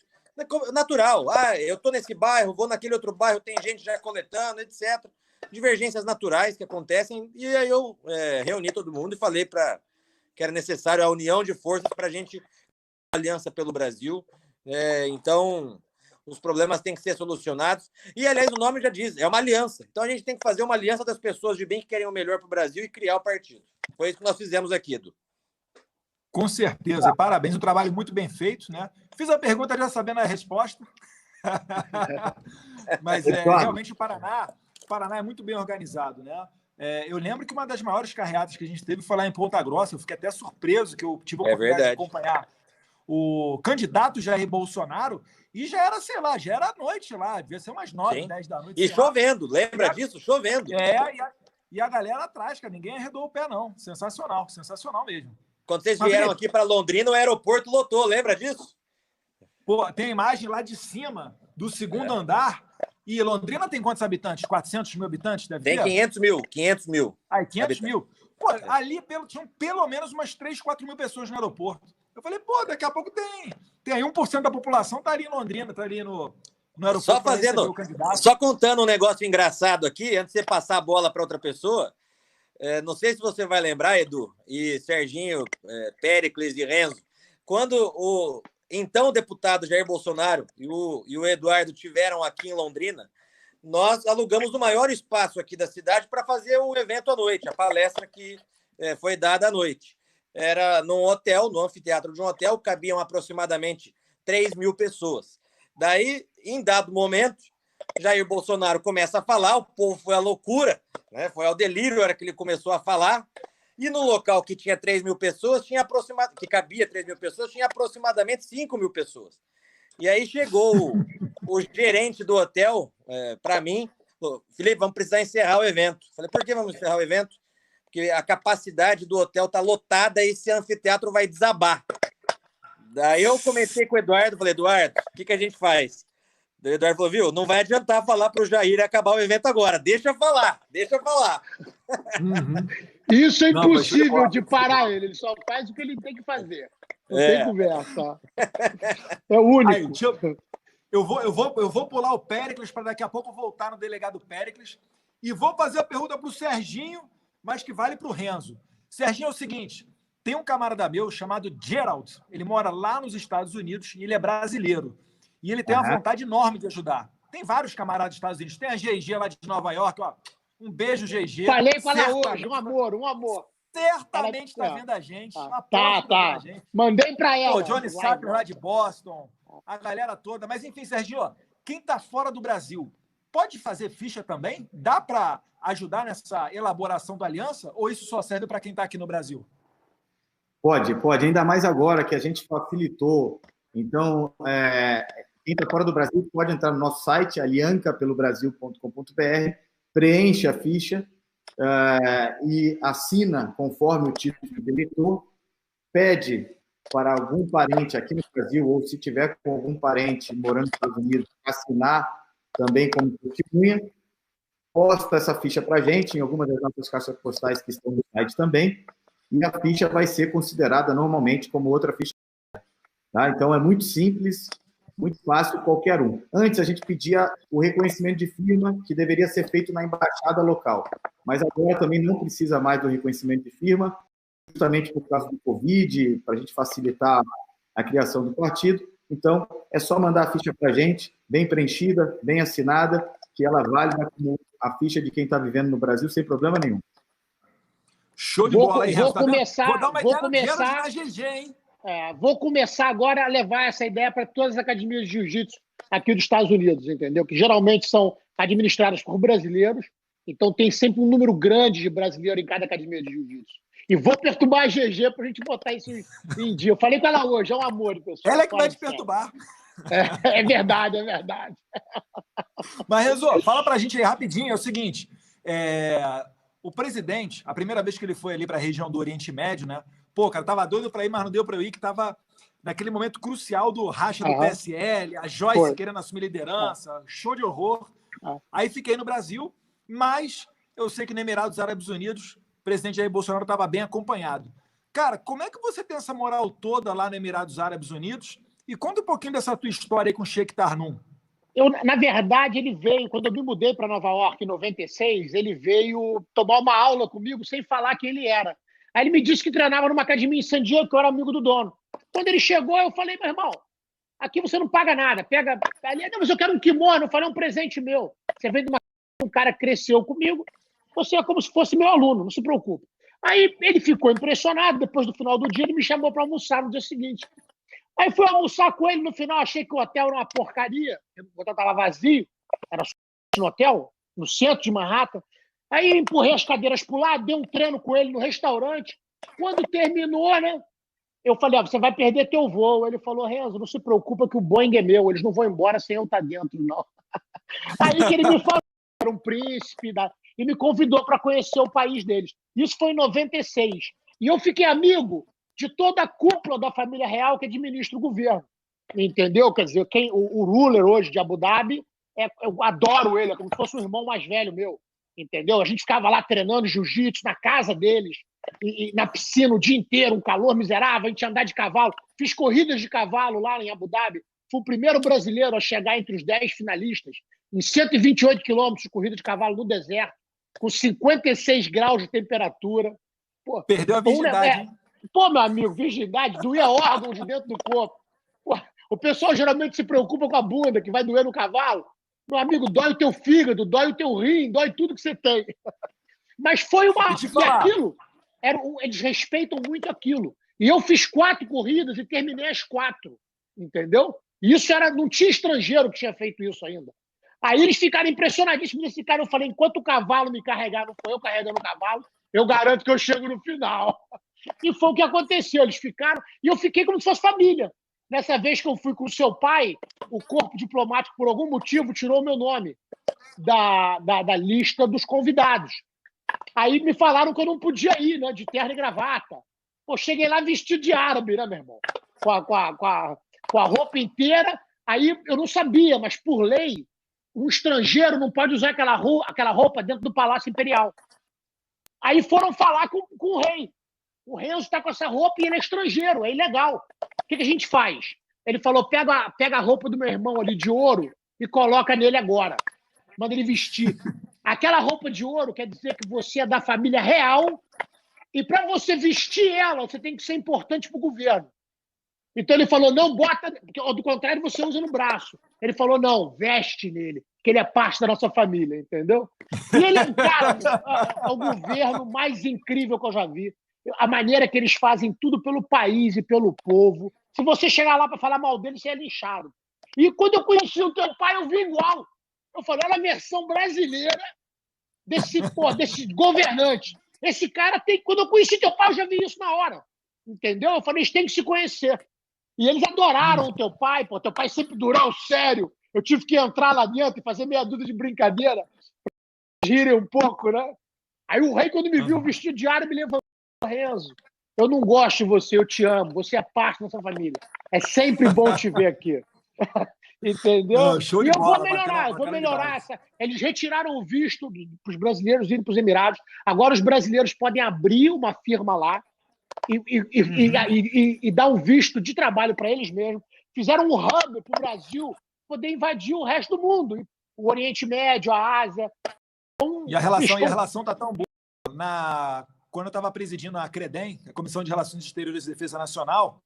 natural. Eu estou nesse bairro, vou naquele outro bairro, tem gente já coletando, etc. Divergências naturais que acontecem. E aí eu reuni todo mundo e falei que era necessário a união de forças para a gente aliança pelo Brasil. Então, os problemas têm que ser solucionados. E, aliás, o nome já diz, é uma aliança. Então, a gente tem que fazer uma aliança das pessoas de bem que querem o melhor para o Brasil e criar o partido. Foi isso que nós fizemos aqui, Edu. Com certeza. Parabéns, um trabalho muito bem feito, né? Fiz a pergunta já sabendo a resposta. Mas, realmente, o Paraná é muito bem organizado, né? Eu lembro que uma das maiores carreatas que a gente teve foi lá em Ponta Grossa. Eu fiquei até surpreso que eu tive a oportunidade de acompanhar o candidato Jair Bolsonaro, e já era, sei lá, já era à noite lá, devia ser umas 9, 10 da noite. E chovendo, lembra disso? Chovendo. E a galera atrás, cara, ninguém arredou o pé, não. Sensacional, sensacional mesmo. Quando vocês vieram aqui para Londrina, o aeroporto lotou, lembra disso? Pô, tem imagem lá de cima, do segundo andar, e Londrina tem quantos habitantes? 400 mil habitantes? Deve ter? Tem 500 mil. 500 mil. 500 mil? Pô, ali tinham pelo menos umas 3, 4 mil pessoas no aeroporto. Eu falei, pô, daqui a pouco tem aí 1% da população tá ali em Londrina, tá ali no aeroporto. Só contando um negócio engraçado aqui, antes de você passar a bola para outra pessoa, não sei se você vai lembrar, Edu, e Serginho, Péricles e Renzo, quando o então deputado Jair Bolsonaro e o Eduardo tiveram aqui em Londrina, nós alugamos o maior espaço aqui da cidade para fazer o evento à noite, a palestra que foi dada à noite. Era num hotel, no anfiteatro de um hotel, cabiam aproximadamente 3 mil pessoas. Daí, em dado momento, Jair Bolsonaro começa a falar, o povo foi à loucura, né? Foi ao delírio a hora que ele começou a falar, e no local que tinha 3 mil pessoas, que cabia 3 mil pessoas, tinha aproximadamente 5 mil pessoas. E aí chegou o gerente do hotel para mim, falou, Felipe, vamos precisar encerrar o evento. Falei, por que vamos encerrar o evento? Porque a capacidade do hotel está lotada e esse anfiteatro vai desabar. Daí eu comentei com o Eduardo, falei, Eduardo, o que a gente faz? O Eduardo falou, viu, não vai adiantar falar para o Jair acabar o evento agora, deixa eu falar. Uhum. Isso é impossível de parar ele só faz o que ele tem que fazer. Não tem conversa. É o único. Aí, eu vou pular o Péricles para daqui a pouco voltar no delegado Péricles e vou fazer a pergunta para o Serginho, mas que vale para o Renzo. Serginho, é o seguinte, tem um camarada meu chamado Gerald, ele mora lá nos Estados Unidos e ele é brasileiro. E ele tem uma vontade enorme de ajudar. Tem vários camaradas dos Estados Unidos. Tem a GG lá de Nova York, ó. Um beijo, GG. Falei para ela hoje, um amor. Certamente está vendo a gente. Tá. Mandei para ela. O Johnny Sackler lá de Boston, a galera toda. Mas enfim, Serginho, quem está fora do Brasil pode fazer ficha também? Dá para ajudar nessa elaboração da aliança? Ou isso só serve para quem está aqui no Brasil? Pode. Ainda mais agora que a gente facilitou. Então, quem está fora do Brasil pode entrar no nosso site, aliancapelobrasil.com.br, preenche a ficha e assina conforme o título de eleitor, pede para algum parente aqui no Brasil, ou se tiver com algum parente morando nos Estados Unidos, assinar também como testemunha, posta essa ficha para a gente em algumas das nossas caixas postais que estão no site também, e a ficha vai ser considerada normalmente como outra ficha. Tá? Então, é muito simples, muito fácil, qualquer um. Antes, a gente pedia o reconhecimento de firma, que deveria ser feito na embaixada local. Mas agora também não precisa mais do reconhecimento de firma, justamente por causa do Covid, para a gente facilitar a criação do partido. Então, é só mandar a ficha para a gente, bem preenchida, bem assinada, que ela vale como a ficha de quem está vivendo no Brasil, sem problema nenhum. Show de bola aí, Vou começar na GG, hein? Vou começar agora a levar essa ideia para todas as academias de jiu-jitsu aqui dos Estados Unidos, entendeu? Que geralmente são administradas por brasileiros, então tem sempre um número grande de brasileiros em cada academia de jiu-jitsu. E vou perturbar a GG para a gente botar isso em dia. Eu falei com ela hoje, é um amor, pessoal. Ela é que vai te perturbar. É verdade, é verdade. Mas, Renzo, fala pra gente aí rapidinho, é o seguinte, o presidente, a primeira vez que ele foi ali para a região do Oriente Médio, né? Pô, cara, tava doido para ir, mas não deu para eu ir, que tava naquele momento crucial do racha do PSL, a Joyce querendo assumir liderança, show de horror. Aí fiquei no Brasil, mas eu sei que no Emirados Árabes Unidos, o presidente Jair Bolsonaro estava bem acompanhado. Cara, como é que você tem essa moral toda lá no Emirados Árabes Unidos? E conta um pouquinho dessa tua história aí com o Sheikh Tarnoum. Na verdade, ele veio, quando eu me mudei para Nova York em 96, ele veio tomar uma aula comigo sem falar quem ele era. Aí ele me disse que treinava numa academia em San Diego, que eu era amigo do dono. Quando ele chegou, eu falei, meu irmão, aqui você não paga nada. Pega. Não, mas eu quero um kimono. Eu falei, é um presente meu. Você veio de um cara que cresceu comigo, você é como se fosse meu aluno, não se preocupe. Aí ele ficou impressionado. Depois do final do dia, ele me chamou para almoçar no dia seguinte. Aí fui almoçar com ele, no final achei que o hotel era uma porcaria, o hotel estava vazio, era no hotel, no centro de Manhattan. Aí empurrei as cadeiras para o lado, dei um treino com ele no restaurante. Quando terminou, né, eu falei, você vai perder teu voo. Ele falou, Renzo, não se preocupa que o Boeing é meu, eles não vão embora sem eu estar dentro, não. Aí que ele me falou, era um príncipe, e me convidou para conhecer o país deles. Isso foi em 96. E eu fiquei amigo de toda a cúpula da família real que administra o governo. Entendeu? Quer dizer, o ruler hoje de Abu Dhabi, eu adoro ele, é como se fosse um irmão mais velho meu. Entendeu? A gente ficava lá treinando jiu-jitsu na casa deles, e na piscina o dia inteiro, um calor miserável, a gente ia andar de cavalo. Fiz corridas de cavalo lá em Abu Dhabi. Fui o primeiro brasileiro a chegar entre os 10 finalistas, em 128 quilômetros de corrida de cavalo no deserto, com 56 graus de temperatura. Pô, perdeu a virgindade, hein? Pô, meu amigo, virgindade, doía órgãos de dentro do corpo. Pô, o pessoal geralmente se preocupa com a bunda, que vai doer no cavalo. Meu amigo, dói o teu fígado, dói o teu rim, dói tudo que você tem. Mas foi uma... E aquilo, eles respeitam muito aquilo. E eu fiz 4 corridas e terminei as 4. Entendeu? E isso não tinha estrangeiro que tinha feito isso ainda. Aí eles ficaram impressionadíssimos nesse cara. Eu falei, enquanto o cavalo me carregar, não foi eu carregando o cavalo, eu garanto que eu chego no final. E foi o que aconteceu. Eles ficaram... E eu fiquei como se fosse família. Nessa vez que eu fui com o seu pai, o corpo diplomático, por algum motivo, tirou o meu nome da lista dos convidados. Aí me falaram que eu não podia ir, né, de terno e gravata. Pô, cheguei lá vestido de árabe, né, meu irmão? Com a roupa inteira. Aí eu não sabia, mas por lei, um estrangeiro não pode usar aquela roupa dentro do Palácio Imperial. Aí foram falar com o rei. O Renzo está com essa roupa e ele é estrangeiro, é ilegal. O que a gente faz? Ele falou, pega a roupa do meu irmão ali de ouro e coloca nele agora. Manda ele vestir. Aquela roupa de ouro quer dizer que você é da família real e para você vestir ela, você tem que ser importante para o governo. Então ele falou, não, bota... Do contrário, você usa no braço. Ele falou, não, veste nele, que ele é parte da nossa família, entendeu? E ele é um cara, é o governo mais incrível que eu já vi. A maneira que eles fazem tudo pelo país e pelo povo. Se você chegar lá para falar mal dele, você é linchado. E quando eu conheci o teu pai, eu vi igual. Eu falei, olha a versão brasileira desse governante. Esse cara tem... Quando eu conheci teu pai, eu já vi isso na hora. Entendeu? Eu falei, eles têm que se conhecer. E eles adoraram o teu pai. Pô, teu pai sempre durou sério. Eu tive que entrar lá dentro e fazer meia dúzia de brincadeira. Pra rirem um pouco, né? Aí o rei, quando me viu vestido de árabe, me levantou. Renzo, eu não gosto de você, eu te amo, você é parte da nossa família. É sempre bom te ver aqui. Entendeu? Show de bola, eu vou melhorar. Eles retiraram o visto para os brasileiros irem para os Emirados. Agora os brasileiros podem abrir uma firma lá e dar um visto de trabalho para eles mesmos. Fizeram um hub para o Brasil poder invadir o resto do mundo. O Oriente Médio, a Ásia. E a relação está tão boa. Quando eu estava presidindo a CREDEM, a Comissão de Relações Exteriores e Defesa Nacional,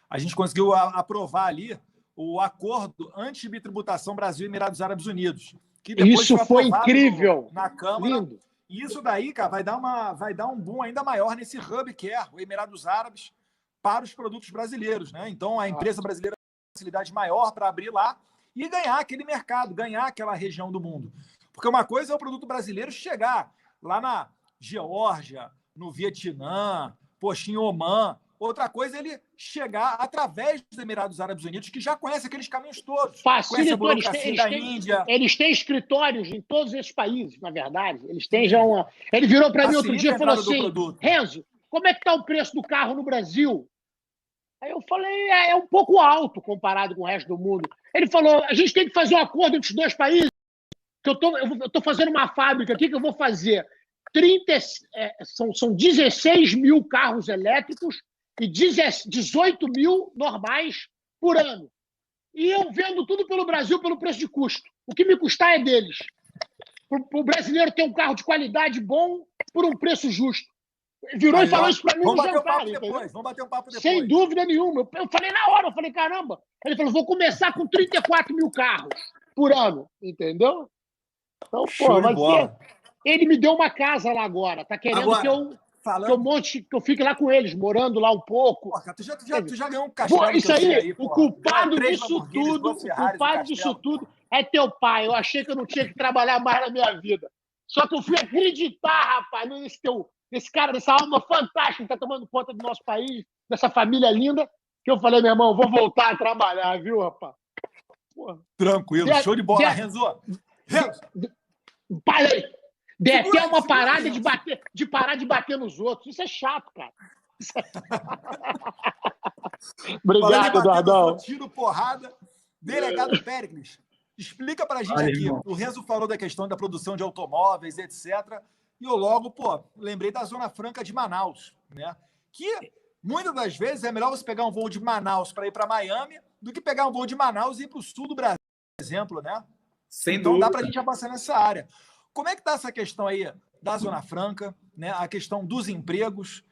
a gente conseguiu aprovar ali o acordo anti-bitributação Brasil e Emirados Árabes Unidos. Que depois isso foi incrível. Na Câmara. Lindo. E isso daí, cara, vai dar um boom ainda maior nesse hub que é o Emirados Árabes para os produtos brasileiros, né? Então, a empresa brasileira tem uma facilidade maior para abrir lá e ganhar aquele mercado, ganhar aquela região do mundo. Porque uma coisa é o produto brasileiro chegar lá na Geórgia, no Vietnã, poxa, em Omã, Outra coisa é ele chegar através dos Emirados Árabes Unidos, que já conhece aqueles caminhos todos. Facilitou, eles têm escritórios em todos esses países, na verdade. Eles têm já uma... Ele virou para mim outro dia e falou assim, Renzo, como é que está o preço do carro no Brasil? Aí eu falei, é um pouco alto comparado com o resto do mundo. Ele falou, a gente tem que fazer um acordo entre os dois países, que eu estou fazendo uma fábrica aqui que eu vou fazer 16 mil carros elétricos e 18 mil normais por ano. E eu vendo tudo pelo Brasil pelo preço de custo. O que me custar é deles. Para o brasileiro ter um carro de qualidade bom por um preço justo. Virou e falou isso para mim no jantar. Vamos bater um papo depois. Sem dúvida nenhuma. Eu falei na hora, eu falei, caramba. Ele falou, vou começar com 34 mil carros por ano. Entendeu? Então, pô, vai ser... Ele me deu uma casa lá agora. Tá querendo que eu fique lá com eles, morando lá um pouco. Porra, tu já ganhou um castelo. Isso aí, o culpado disso tudo é teu pai. Eu achei que eu não tinha que trabalhar mais na minha vida. Só que eu fui acreditar, rapaz, nesse cara, dessa alma fantástica que está tomando conta do nosso país, dessa família linda, que eu falei, meu irmão, vou voltar a trabalhar, viu, rapaz? Porra. Tranquilo, show de bola, Renzo. Parei. Dei até uma parada de parar de bater nos outros. Isso é chato, cara. Obrigado, Eduardão. Tiro, porrada. Delegado Péricles, explica pra gente aqui. Irmão. O Renzo falou da questão da produção de automóveis, etc. E eu logo, lembrei da Zona Franca de Manaus, né? Que muitas das vezes é melhor você pegar um voo de Manaus para ir para Miami do que pegar um voo de Manaus e ir para o sul do Brasil, por exemplo, né? Então dá para a gente avançar nessa área. Como é que está essa questão aí da Zona Franca, né? A questão dos empregos,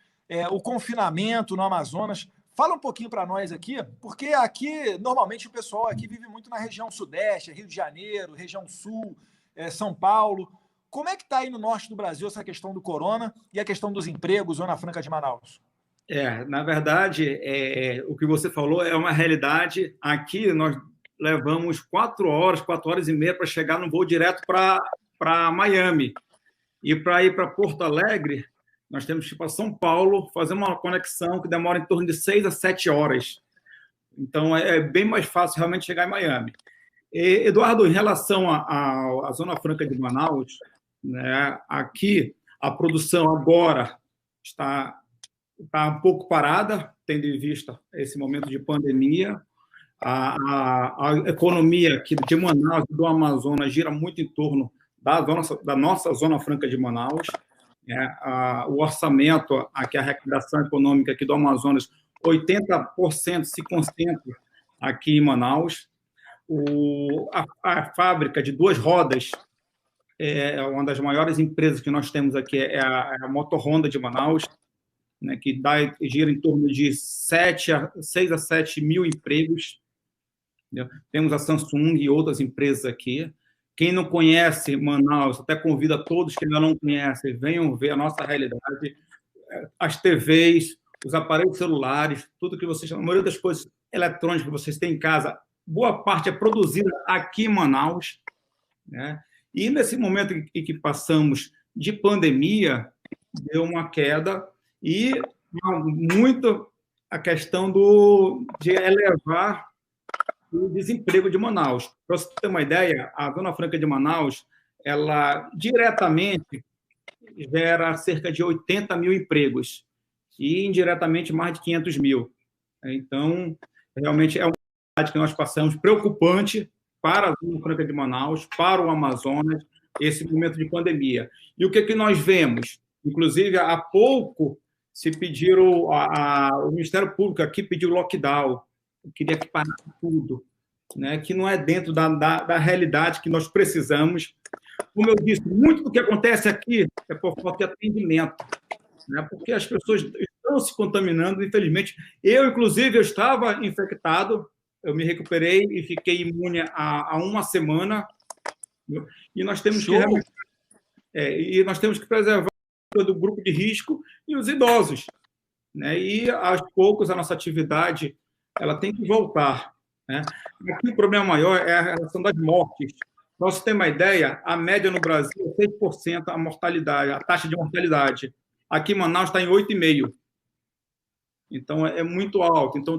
o confinamento no Amazonas? Fala um pouquinho para nós aqui, porque aqui, normalmente, o pessoal aqui vive muito na região sudeste, Rio de Janeiro, região sul, São Paulo. Como é que está aí no norte do Brasil essa questão do corona e a questão dos empregos, Zona Franca de Manaus? Na verdade, o que você falou é uma realidade. Aqui nós levamos 4 horas e meia para chegar no voo direto para Miami. E para ir para Porto Alegre, nós temos que ir para São Paulo, fazer uma conexão que demora em torno de 6 a 7 horas. Então, é bem mais fácil realmente chegar em Miami. Eduardo, em relação à Zona Franca de Manaus, né, aqui a produção agora está um pouco parada, tendo em vista esse momento de pandemia. A economia aqui de Manaus e do Amazonas gira muito em torno da nossa Zona Franca de Manaus. O orçamento, aqui, a arrecadação econômica aqui do Amazonas, 80% se concentra aqui em Manaus. A fábrica de 2 rodas é uma das maiores empresas que nós temos aqui, é a Motor Honda de Manaus, né, que gira em torno de 6 a 7 mil empregos. Entendeu? Temos a Samsung e outras empresas aqui. Quem não conhece Manaus, até convido a todos que ainda não conhecem, venham ver a nossa realidade, as TVs, os aparelhos celulares, tudo que vocês... A maioria das coisas eletrônicas que vocês têm em casa, boa parte é produzida aqui em Manaus, né? E nesse momento em que passamos de pandemia, deu uma queda e muito a questão de elevar o desemprego de Manaus. Para você ter uma ideia, a Zona Franca de Manaus, ela diretamente gera cerca de 80 mil empregos e indiretamente mais de 500 mil. Então, realmente é uma realidade que nós passamos preocupante para a Zona Franca de Manaus, para o Amazonas, esse momento de pandemia. E o que nós vemos? Inclusive, há pouco se pediram, o Ministério Público aqui pediu lockdown, queria que parasse tudo, né? Que não é dentro da realidade que nós precisamos. Como eu disse, muito do que acontece aqui é por falta de atendimento, né? Porque as pessoas estão se contaminando, infelizmente. Inclusive, eu estava infectado, eu me recuperei e fiquei imune há uma semana, e nós temos que preservar do grupo de risco e os idosos, né? E aos poucos a nossa atividade ela tem que voltar, né? Aqui o problema maior é a relação das mortes. Para você ter uma ideia, a média no Brasil é 6% a mortalidade, a taxa de mortalidade. Aqui em Manaus está em 8,5%. Então, é muito alto. Então,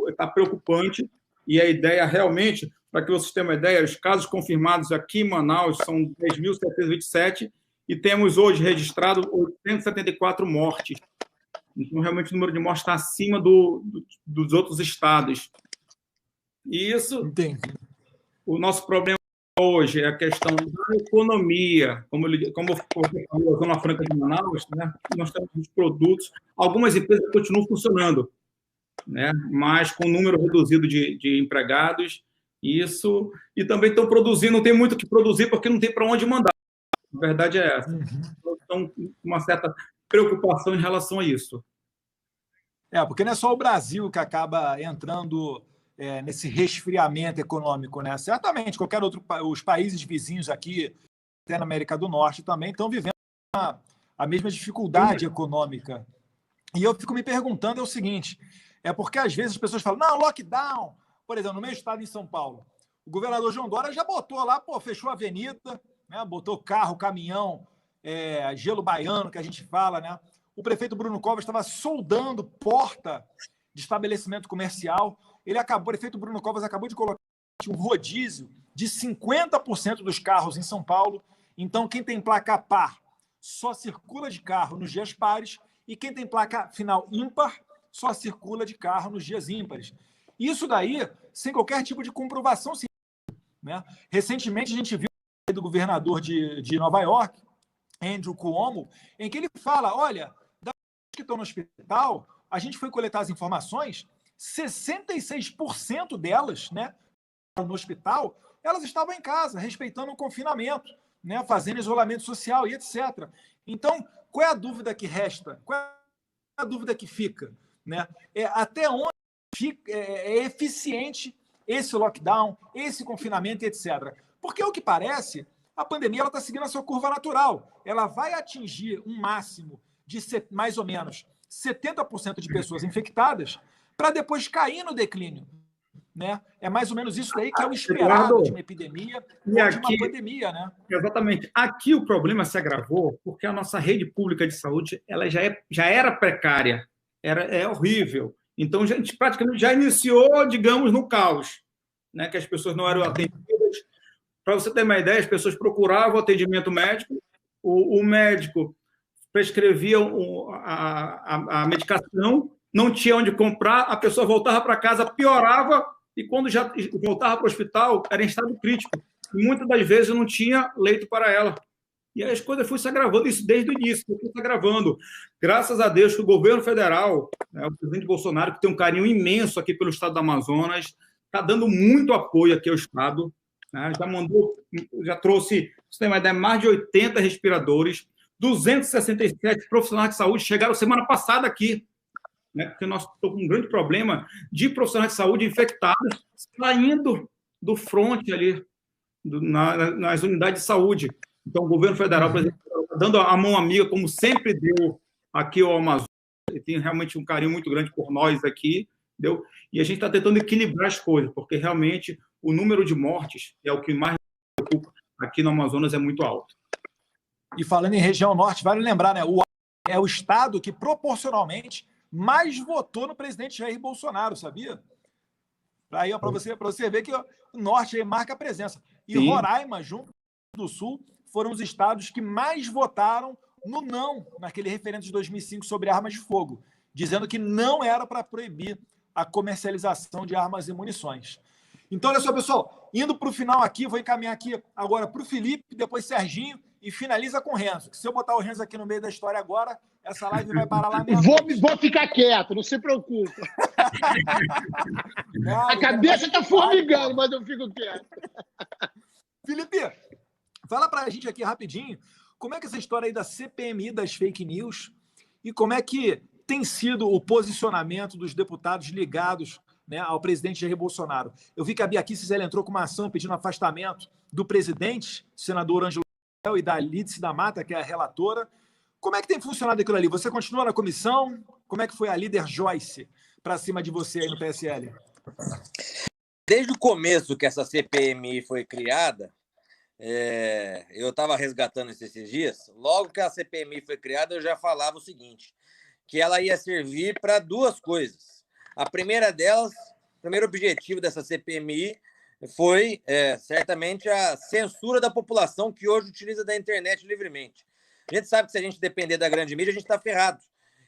está preocupante. E a ideia, realmente, para que vocês tenham uma ideia, os casos confirmados aqui em Manaus são 10.727 e temos hoje registrado 874 mortes. Então, realmente, o número de mortes está acima dos outros estados. E isso, Entendi. O nosso problema hoje é a questão da economia. Como você falou, a Zona Franca de Manaus, né? Nós temos os produtos. Algumas empresas continuam funcionando, né? Mas com número reduzido de empregados. Isso. E também estão produzindo, não tem muito o que produzir porque não tem para onde mandar. A verdade é essa. Então, uma certa preocupação em relação a isso. Porque não é só o Brasil que acaba entrando nesse resfriamento econômico, né? Certamente, os países vizinhos aqui, até na América do Norte, também estão vivendo a mesma dificuldade econômica. E eu fico me perguntando o seguinte, porque às vezes as pessoas falam, não, lockdown, por exemplo, no meu estado em São Paulo, o governador João Dória já botou lá, fechou a avenida, né? Botou carro, caminhão, gelo baiano, que a gente fala, né? O prefeito Bruno Covas estava soldando porta de estabelecimento comercial. O prefeito Bruno Covas acabou de colocar um rodízio de 50% dos carros em São Paulo. Então, quem tem placa par só circula de carro nos dias pares e quem tem placa final ímpar só circula de carro nos dias ímpares. Isso daí, sem qualquer tipo de comprovação científica, né? Recentemente, a gente viu do governador de Nova York, Andrew Cuomo, em que ele fala, olha, das que estão no hospital, a gente foi coletar as informações, 66% delas, né, no hospital, elas estavam em casa, respeitando o confinamento, né, fazendo isolamento social e etc. Então, qual é a dúvida que resta? Qual é a dúvida que fica? Né? Até onde é eficiente esse lockdown, esse confinamento, etc. Porque, ao que parece, a pandemia está seguindo a sua curva natural. Ela vai atingir um máximo de mais ou menos 70% de pessoas infectadas para depois cair no declínio. Né? É mais ou menos isso daí que é o esperado de uma epidemia ou de uma pandemia. Né? Exatamente. Aqui o problema se agravou porque a nossa rede pública de saúde ela já era precária, é horrível. Então, a gente praticamente já iniciou, digamos, no caos, né? Que as pessoas não eram atendidas. Para você ter uma ideia, as pessoas procuravam atendimento médico, o médico prescrevia a medicação, não tinha onde comprar, a pessoa voltava para casa, piorava, e quando já voltava para o hospital, era em estado crítico. E muitas das vezes não tinha leito para ela. E aí as coisas foram se agravando, isso desde o início, foi se agravando. Graças a Deus que o governo federal, né, o presidente Bolsonaro, que tem um carinho imenso aqui pelo estado do Amazonas, está dando muito apoio aqui ao estado, né, já trouxe, você tem uma ideia, mais de 80 respiradores, 267 profissionais de saúde chegaram semana passada aqui, né, porque nós estamos com um grande problema de profissionais de saúde infectados saindo do fronte ali, nas unidades de saúde. Então, o governo federal, por exemplo, está dando a mão amiga, como sempre deu aqui ao Amazonas, ele tem realmente um carinho muito grande por nós aqui, entendeu? E a gente está tentando equilibrar as coisas, porque realmente o número de mortes é o que mais me preocupa aqui no Amazonas, é muito alto. E falando em região norte, vale lembrar, né? É o estado que proporcionalmente mais votou no presidente Jair Bolsonaro, sabia? Para você ver que o norte aí marca a presença. E sim, Roraima, junto do Sul, foram os estados que mais votaram no não naquele referendo de 2005 sobre armas de fogo, dizendo que não era para proibir a comercialização de armas e munições. Então, olha só, pessoal, indo para o final aqui, vou encaminhar aqui agora para o Felipe, depois Serginho, e finaliza com o Renzo. Que se eu botar o Renzo aqui no meio da história agora, essa live vai parar lá mesmo. Vou ficar quieto, não se preocupe. A cabeça está formigando, mas eu fico quieto. Felipe, fala para a gente aqui rapidinho, como é que essa história aí da CPMI das fake news e como é que tem sido o posicionamento dos deputados ligados, né, ao presidente Jair Bolsonaro. Eu vi que a Bia Kicis entrou com uma ação pedindo afastamento do presidente, senador Ângelo e da Lídice da Mata, que é a relatora. Como é que tem funcionado aquilo ali? Você continua na comissão? Como é que foi a líder Joyce para cima de você aí no PSL? Desde o começo que essa CPMI foi criada, eu estava resgatando esses dias, logo que a CPMI foi criada, eu já falava o seguinte, que ela ia servir para duas coisas. A primeira delas, o primeiro objetivo dessa CPMI foi, certamente, a censura da população que hoje utiliza da internet livremente. A gente sabe que se a gente depender da grande mídia, a gente está ferrado.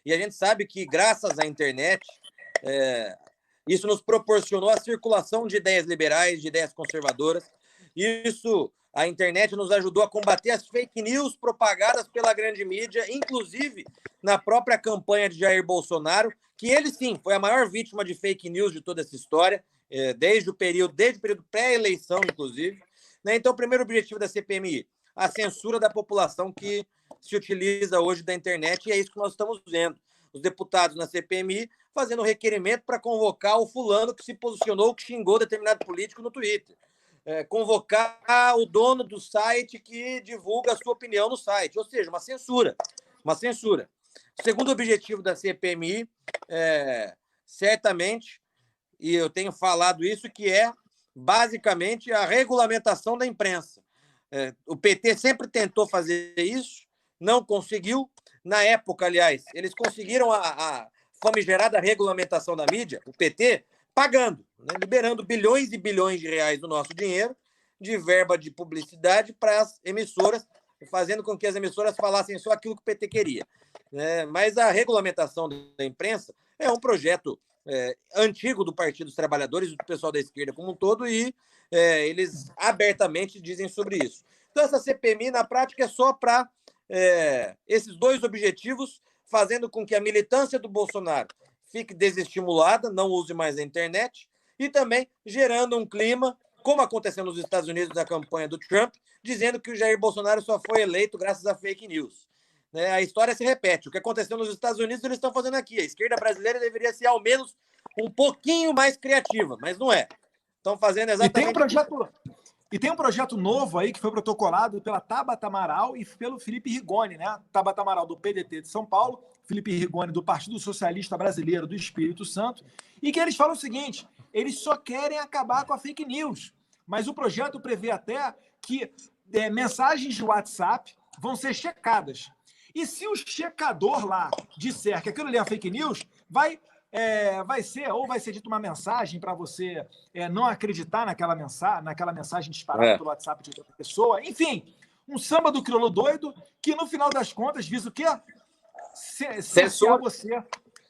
E a gente sabe que, graças à internet, isso nos proporcionou a circulação de ideias liberais, de ideias conservadoras. Isso, a internet nos ajudou a combater as fake news propagadas pela grande mídia, inclusive na própria campanha de Jair Bolsonaro, que ele, sim, foi a maior vítima de fake news de toda essa história, desde o período pré-eleição, inclusive. Então, o primeiro objetivo da CPMI, a censura da população que se utiliza hoje da internet, e é isso que nós estamos vendo. Os deputados na CPMI fazendo um requerimento para convocar o fulano que se posicionou, que xingou determinado político no Twitter. Convocar o dono do site que divulga a sua opinião no site. Ou seja, uma censura. Uma censura. O segundo objetivo da CPMI, certamente, e eu tenho falado isso, que é basicamente a regulamentação da imprensa. O PT sempre tentou fazer isso, não conseguiu. Na época, aliás, eles conseguiram a famigerada regulamentação da mídia, o PT, pagando, né, liberando bilhões e bilhões de reais do nosso dinheiro de verba de publicidade para as emissoras, fazendo com que as emissoras falassem só aquilo que o PT queria. Mas a regulamentação da imprensa é um projeto antigo do Partido dos Trabalhadores e do pessoal da esquerda como um todo, e eles abertamente dizem sobre isso. Então, essa CPMI, na prática, é só para esses dois objetivos, fazendo com que a militância do Bolsonaro fique desestimulada, não use mais a internet, e também gerando um clima, como aconteceu nos Estados Unidos na campanha do Trump, dizendo que o Jair Bolsonaro só foi eleito graças a fake news. A história se repete. O que aconteceu nos Estados Unidos, eles estão fazendo aqui. A esquerda brasileira deveria ser, ao menos, um pouquinho mais criativa, mas não é. Estão fazendo exatamente... E tem um projeto novo aí que foi protocolado pela Tabata Amaral e pelo Felipe Rigoni, né? Tabata Amaral do PDT de São Paulo, Felipe Rigoni do Partido Socialista Brasileiro do Espírito Santo, e que eles falam o seguinte: eles só querem acabar com a fake news, mas o projeto prevê até que mensagens de WhatsApp vão ser checadas. E se o checador lá disser que aquilo ali é fake news, vai ser dita uma mensagem para você não acreditar naquela mensagem disparada pelo WhatsApp de outra pessoa. Enfim, um samba do crioulo doido que, no final das contas, visa o quê? Censura você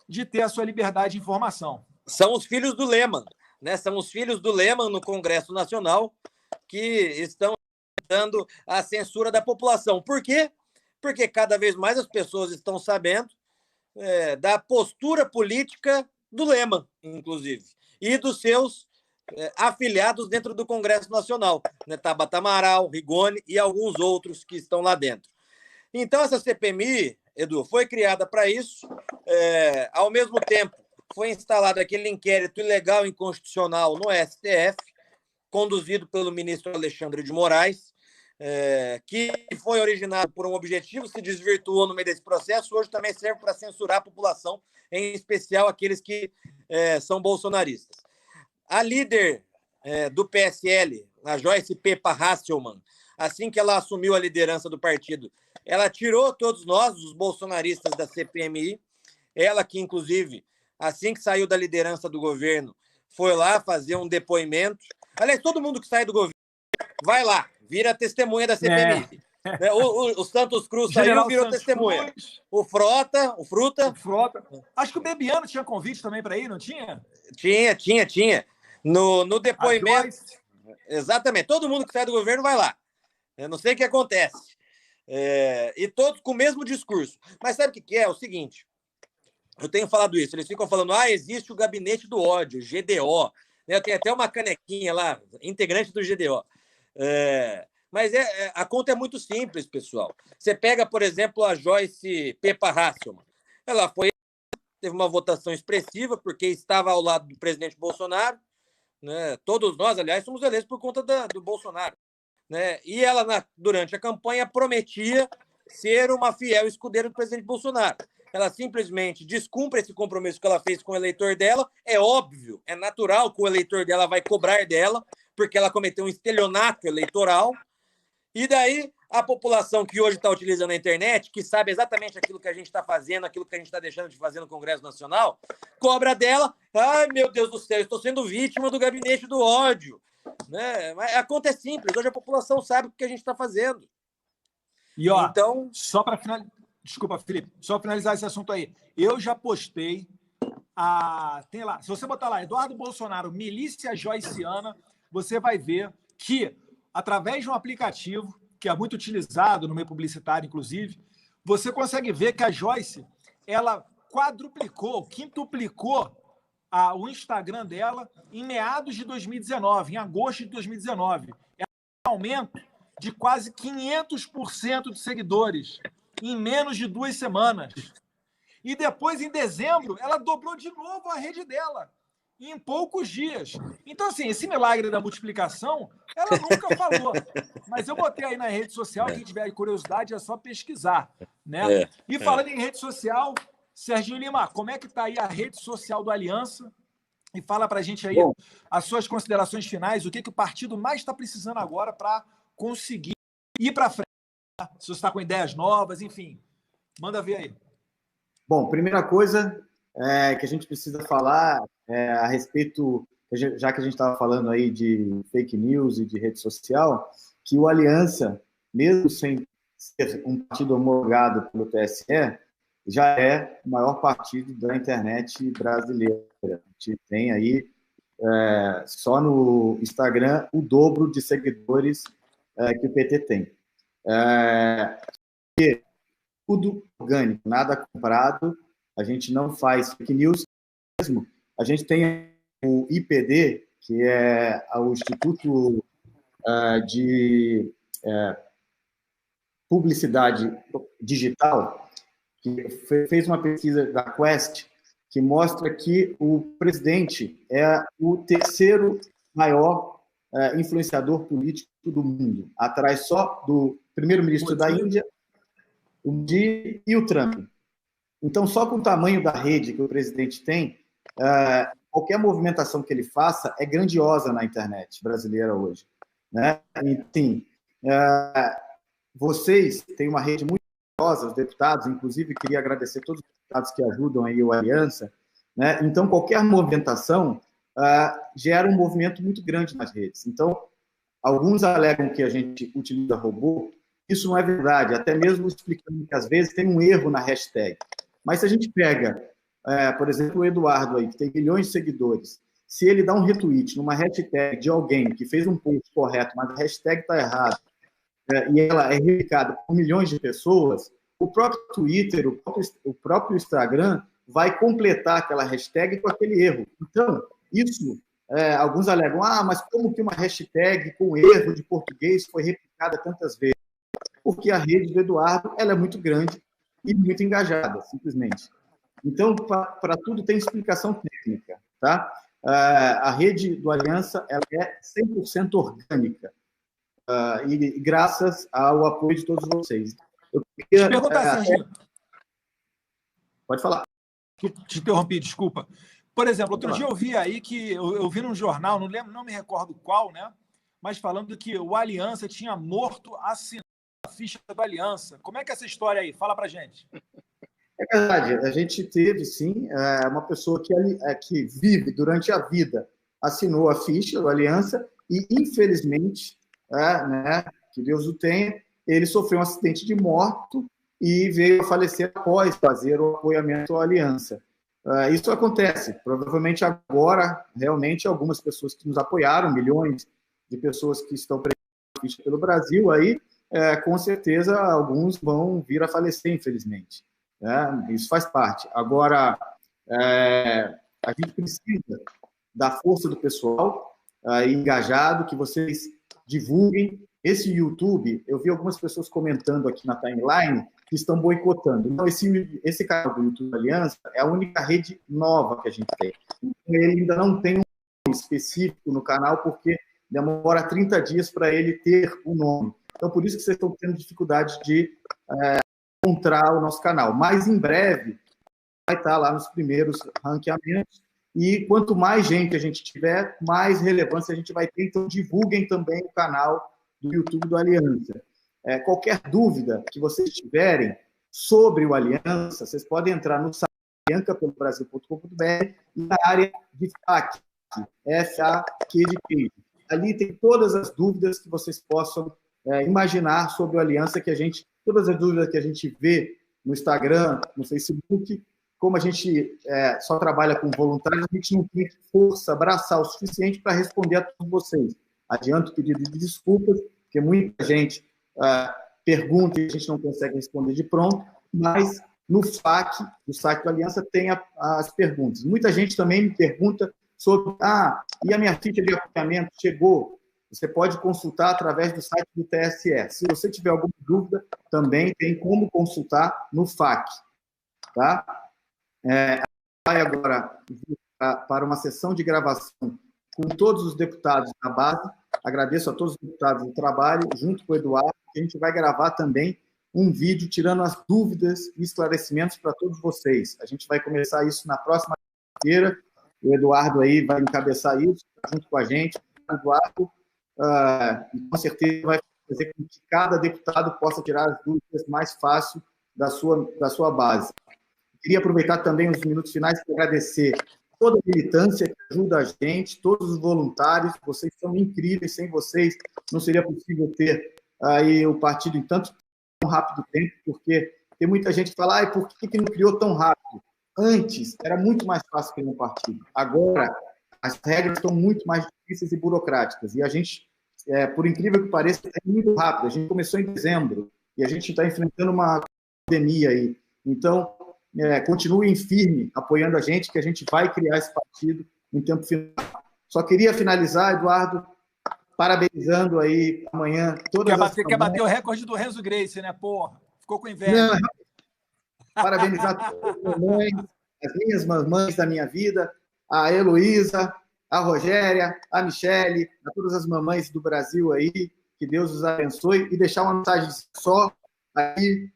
de ter a sua liberdade de informação. São os filhos do Lehman, né? São os filhos do Lehman no Congresso Nacional que estão dando a censura da população. Por quê? Porque cada vez mais as pessoas estão sabendo da postura política do Lehman, inclusive, e dos seus afiliados dentro do Congresso Nacional, né? Tabata Amaral, Rigoni e alguns outros que estão lá dentro. Então, essa CPMI, Edu, foi criada para isso. Ao mesmo tempo, foi instalado aquele inquérito ilegal e inconstitucional no STF, conduzido pelo ministro Alexandre de Moraes, que foi originado por um objetivo, se desvirtuou no meio desse processo, hoje também serve para censurar a população, em especial aqueles que são bolsonaristas. A líder do PSL, a Joyce Pepa Hasselmann, assim que ela assumiu a liderança do partido, ela tirou todos nós, os bolsonaristas, da CPMI, ela que, inclusive, assim que saiu da liderança do governo, foi lá fazer um depoimento. Aliás, todo mundo que sai do governo vai lá, vira testemunha da CPMI. O Santos Cruz saiu, virou Santos testemunha. Cruz. O Fruta. Acho que o Bebiano tinha convite também para ir, não tinha? Tinha. No depoimento. Exatamente. Todo mundo que sai do governo vai lá. Eu não sei o que acontece. E todos com o mesmo discurso. Mas sabe o que é? É o seguinte. Eu tenho falado isso. Eles ficam falando, existe o gabinete do ódio, GDO. Eu tenho até uma canequinha lá, integrante do GDO. Mas a conta é muito simples, pessoal. Você pega, por exemplo, a Joyce Pepa Hasselmann. Ela teve uma votação expressiva, porque estava ao lado do presidente Bolsonaro. Né? Todos nós, aliás, somos eleitos por conta do Bolsonaro. Né? E ela, durante a campanha, prometia ser uma fiel escudeira do presidente Bolsonaro. Ela simplesmente descumpre esse compromisso que ela fez com o eleitor dela. É óbvio, é natural que o eleitor dela vai cobrar dela, porque ela cometeu um estelionato eleitoral. E daí A população que hoje está utilizando a internet, que sabe exatamente aquilo que a gente está fazendo, aquilo que a gente está deixando de fazer no Congresso Nacional, cobra dela, ai, meu Deus do céu, estou sendo vítima do gabinete do ódio. Né? Mas a conta é simples, hoje a população sabe o que a gente está fazendo. E, ó, então... só para finalizar... Desculpa, Felipe, só para finalizar esse assunto aí. Eu já postei tem lá, se você botar lá, Eduardo Bolsonaro, milícia joyciana, você vai ver que, através de um aplicativo, que é muito utilizado no meio publicitário, inclusive, você consegue ver que a Joyce, ela quadruplicou, quintuplicou o Instagram dela em meados de 2019, em agosto de 2019. É um aumento de quase 500% de seguidores em menos de 2 semanas. E depois, em dezembro, ela dobrou de novo a rede dela, em poucos dias. Então, assim, esse milagre da multiplicação, ela nunca falou. Mas eu botei aí na rede social, quem tiver curiosidade é só pesquisar. Né? E falando em rede social, Serginho Lima, como é que está aí a rede social do Aliança? E fala para a gente aí as suas considerações finais, o que o partido mais está precisando agora para conseguir ir para frente. Se você está com ideias novas, enfim, manda ver aí. Bom, primeira coisa que a gente precisa falar a respeito, já que a gente estava falando aí de fake news e de rede social, que o Aliança, mesmo sem ser um partido homologado pelo TSE, já é o maior partido da internet brasileira. A gente tem aí, só no Instagram, o dobro de seguidores que o PT tem. Tudo orgânico, nada comprado, a gente não faz fake news mesmo. A gente tem o IPD, que é o Instituto de Publicidade Digital, que fez uma pesquisa da Quest que mostra que o presidente é o terceiro maior influenciador político do mundo, atrás só do primeiro-ministro da Índia, o Modi e o Trump. Então, só com o tamanho da rede que o presidente tem, qualquer movimentação que ele faça é grandiosa na internet brasileira hoje. Né? Enfim, vocês têm uma rede muito grandiosa, os deputados, inclusive queria agradecer a todos os deputados que ajudam aí o Aliança. Né? Então, qualquer movimentação gera um movimento muito grande nas redes. Então, alguns alegam que a gente utiliza robô. Isso não é verdade, até mesmo explicando que, às vezes, tem um erro na hashtag. Mas se a gente pega, por exemplo, o Eduardo, aí, que tem milhões de seguidores, se ele dá um retweet numa hashtag de alguém que fez um post correto, mas a hashtag está errada, e ela é replicada por milhões de pessoas, o próprio Twitter, o próprio Instagram vai completar aquela hashtag com aquele erro. Então, isso, alguns alegam, mas como que uma hashtag com erro de português foi replicada tantas vezes? Porque a rede do Eduardo ela é muito grande e muito engajada, simplesmente. Então, para tudo tem explicação técnica. Tá? A rede do Aliança ela é 100% orgânica, e graças ao apoio de todos vocês. Eu queria perguntar, Serginho. Pode falar. Te interrompi, desculpa. Por exemplo, outro dia eu vi aí que eu vi num jornal, não me recordo qual, né? Mas falando que o Aliança tinha morto assinando a ficha do Aliança. Como é que é essa história aí? Fala pra gente. É verdade, a gente teve, sim, uma pessoa que vive durante a vida, assinou a ficha do Aliança e, infelizmente, né, que Deus o tenha, ele sofreu um acidente de moto e veio a falecer após fazer o apoiamento à Aliança. Isso acontece. Provavelmente agora, realmente, algumas pessoas que nos apoiaram, milhões de pessoas que estão presentes pelo Brasil, aí, com certeza, alguns vão vir a falecer, infelizmente. Isso faz parte. Agora, a gente precisa da força do pessoal engajado, que vocês divulguem. Esse YouTube, eu vi algumas pessoas comentando aqui na timeline que estão boicotando. Então, esse canal do YouTube Aliança é a única rede nova que a gente tem. Ele ainda não tem um nome específico no canal, porque demora 30 dias para ele ter um nome. Então, por isso que vocês estão tendo dificuldade de encontrar o nosso canal. Mas, em breve, vai estar lá nos primeiros ranqueamentos. E quanto mais gente a gente tiver, mais relevância a gente vai ter. Então, divulguem também o canal do YouTube do Aliança. qualquer dúvida que vocês tiverem sobre o Aliança, vocês podem entrar no site biancapelobrasil.com.br e na área de FAQ, F-A-Q de queijo. Ali tem todas as dúvidas que vocês possam imaginar sobre o Aliança, todas as dúvidas que a gente vê no Instagram, no Facebook. Como a gente só trabalha com voluntários, a gente não tem força braçal o suficiente para responder a todos vocês. Adianto o pedido de desculpas, porque muita gente pergunta e a gente não consegue responder de pronto, mas no FAQ, no site do Aliança, tem as perguntas. Muita gente também me pergunta sobre, e a minha ficha de apoiamento chegou? Você pode consultar através do site do TSE. Se você tiver alguma dúvida, também tem como consultar no FAQ. Tá? Vai agora para uma sessão de gravação com todos os deputados da base. Agradeço a todos os deputados do trabalho, junto com o Eduardo, que a gente vai gravar também um vídeo tirando as dúvidas e esclarecimentos para todos vocês. A gente vai começar isso na próxima feira. O Eduardo aí vai encabeçar isso junto com a gente. O Eduardo, com certeza, vai fazer com que cada deputado possa tirar as dúvidas mais fácil da sua base. Queria aproveitar também os minutos finais para agradecer toda a militância que ajuda a gente, todos os voluntários, vocês são incríveis, sem vocês não seria possível ter aí o partido em tão rápido tempo, porque tem muita gente que fala, por que não criou tão rápido? Antes era muito mais fácil criar um partido. Agora, as regras estão muito mais difíceis e burocráticas, e a gente, por incrível que pareça, é muito rápido. A gente começou em dezembro, e a gente está enfrentando uma pandemia aí. Então, continuem firme apoiando a gente, que a gente vai criar esse partido em tempo final. Só queria finalizar, Eduardo, parabenizando aí amanhã todas as... Quer bater o recorde do Renzo Gracie, né, porra? Ficou com inveja. Não, parabenizar todas as mamães, as minhas mamães da minha vida, a Heloísa, a Rogéria, a Michele, a todas as mamães do Brasil aí, que Deus os abençoe, e deixar uma mensagem só aí,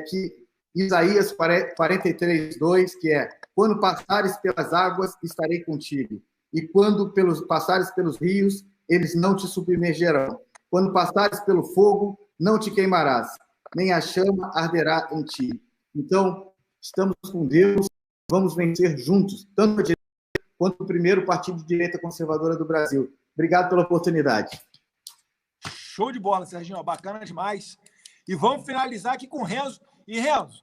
que Isaías 43:2, que é: quando passares pelas águas, estarei contigo, e quando passares pelos rios, eles não te submergerão. Quando passares pelo fogo, não te queimarás, nem a chama arderá em ti. Então, estamos com Deus, vamos vencer juntos, tanto a direita quanto o primeiro partido de direita conservadora do Brasil. Obrigado pela oportunidade. Show de bola, Serginho, bacana demais. E vamos finalizar aqui com o Renzo. E, Renzo,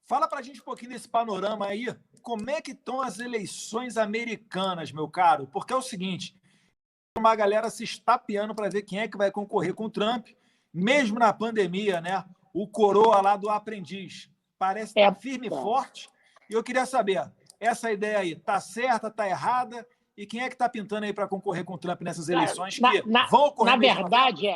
fala pra gente um pouquinho desse panorama aí, como é que estão as eleições americanas, meu caro? Porque é o seguinte, uma galera se estapeando para ver quem é que vai concorrer com o Trump, mesmo na pandemia, né? O coroa lá do aprendiz parece estar firme e forte. E eu queria saber, essa ideia aí, tá certa, tá errada? E quem é que tá pintando aí para concorrer com o Trump nessas eleições que vão ocorrer? Na verdade,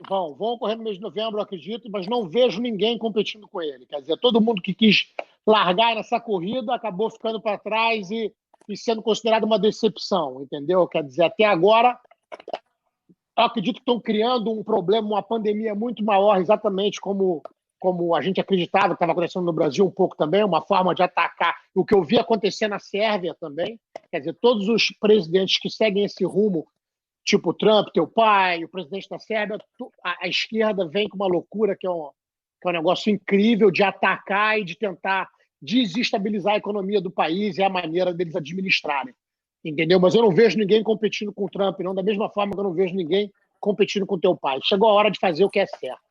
vão ocorrer no mês de novembro, eu acredito, mas não vejo ninguém competindo com ele. Quer dizer, todo mundo que quis largar nessa corrida acabou ficando para trás e sendo considerado uma decepção, entendeu? Quer dizer, até agora, eu acredito que estão criando um problema, uma pandemia muito maior, exatamente como a gente acreditava que estava acontecendo no Brasil um pouco também, uma forma de atacar o que eu vi acontecer na Sérvia também. Quer dizer, todos os presidentes que seguem esse rumo, tipo o Trump, teu pai, o presidente da Sérvia, a esquerda vem com uma loucura que é um negócio incrível de atacar e de tentar desestabilizar a economia do país e a maneira deles administrarem. Entendeu? Mas eu não vejo ninguém competindo com o Trump, não, da mesma forma que eu não vejo ninguém competindo com teu pai. Chegou a hora de fazer o que é certo.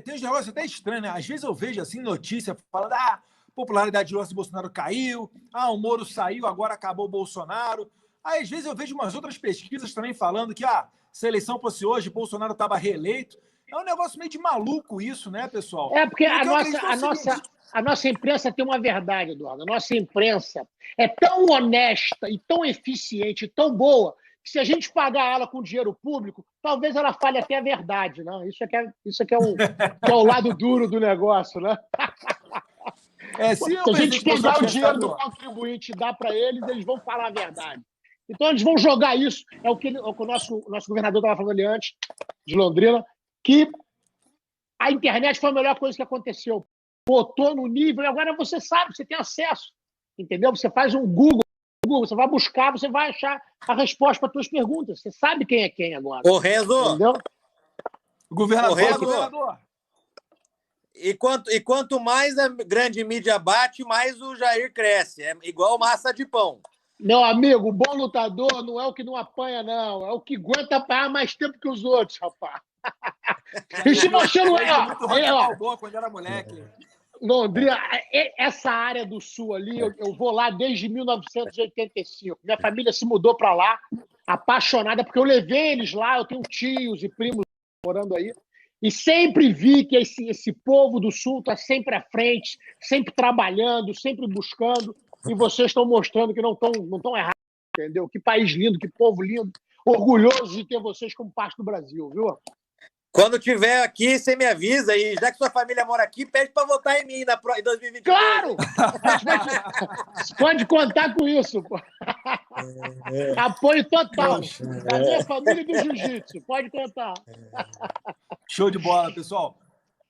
Tem uns negócios até estranhos, né? Às vezes eu vejo assim notícia falando: a popularidade do Bolsonaro caiu, o Moro saiu, agora acabou o Bolsonaro. Aí, às vezes, eu vejo umas outras pesquisas também falando que se a eleição fosse hoje, Bolsonaro estava reeleito. É um negócio meio de maluco isso, né, pessoal? Porque a nossa imprensa tem uma verdade, Eduardo. A nossa imprensa é tão honesta e tão eficiente e tão boa que se a gente pagar ela com dinheiro público, talvez ela fale até a verdade, né? Isso aqui é o lado duro do negócio, né? Se a gente pegar o dinheiro do contribuinte e dar para eles, eles vão falar a verdade. Então, eles vão jogar isso. É o que o nosso governador estava falando ali antes, de Londrina, que a internet foi a melhor coisa que aconteceu. Botou no nível e agora você sabe, você tem acesso. Entendeu? Você faz um Google, você vai buscar, você vai achar a resposta para as suas perguntas. Você sabe quem é quem agora. Ô, Renzo! O Entendeu? Governador. E quanto mais a grande mídia bate, mais o Jair cresce. É igual massa de pão. Meu amigo, o bom lutador não é o que não apanha, não. É o que aguenta apanhar mais tempo que os outros, rapaz. Isso achando ó, quando era moleque. Londrina, essa área do sul ali, eu vou lá desde 1985. Minha família se mudou para lá, apaixonada, porque eu levei eles lá, eu tenho tios e primos morando aí, e sempre vi que esse povo do sul está sempre à frente, sempre trabalhando, sempre buscando, e vocês estão mostrando que não estão errados, entendeu? Que país lindo, que povo lindo, orgulhoso de ter vocês como parte do Brasil, viu? Quando tiver aqui, você me avisa, e já que sua família mora aqui, pede para votar em mim em 2022. Claro! Pode contar com isso. Pô. Apoio total da minha família e do jiu-jitsu. Pode contar. Show de bola, pessoal.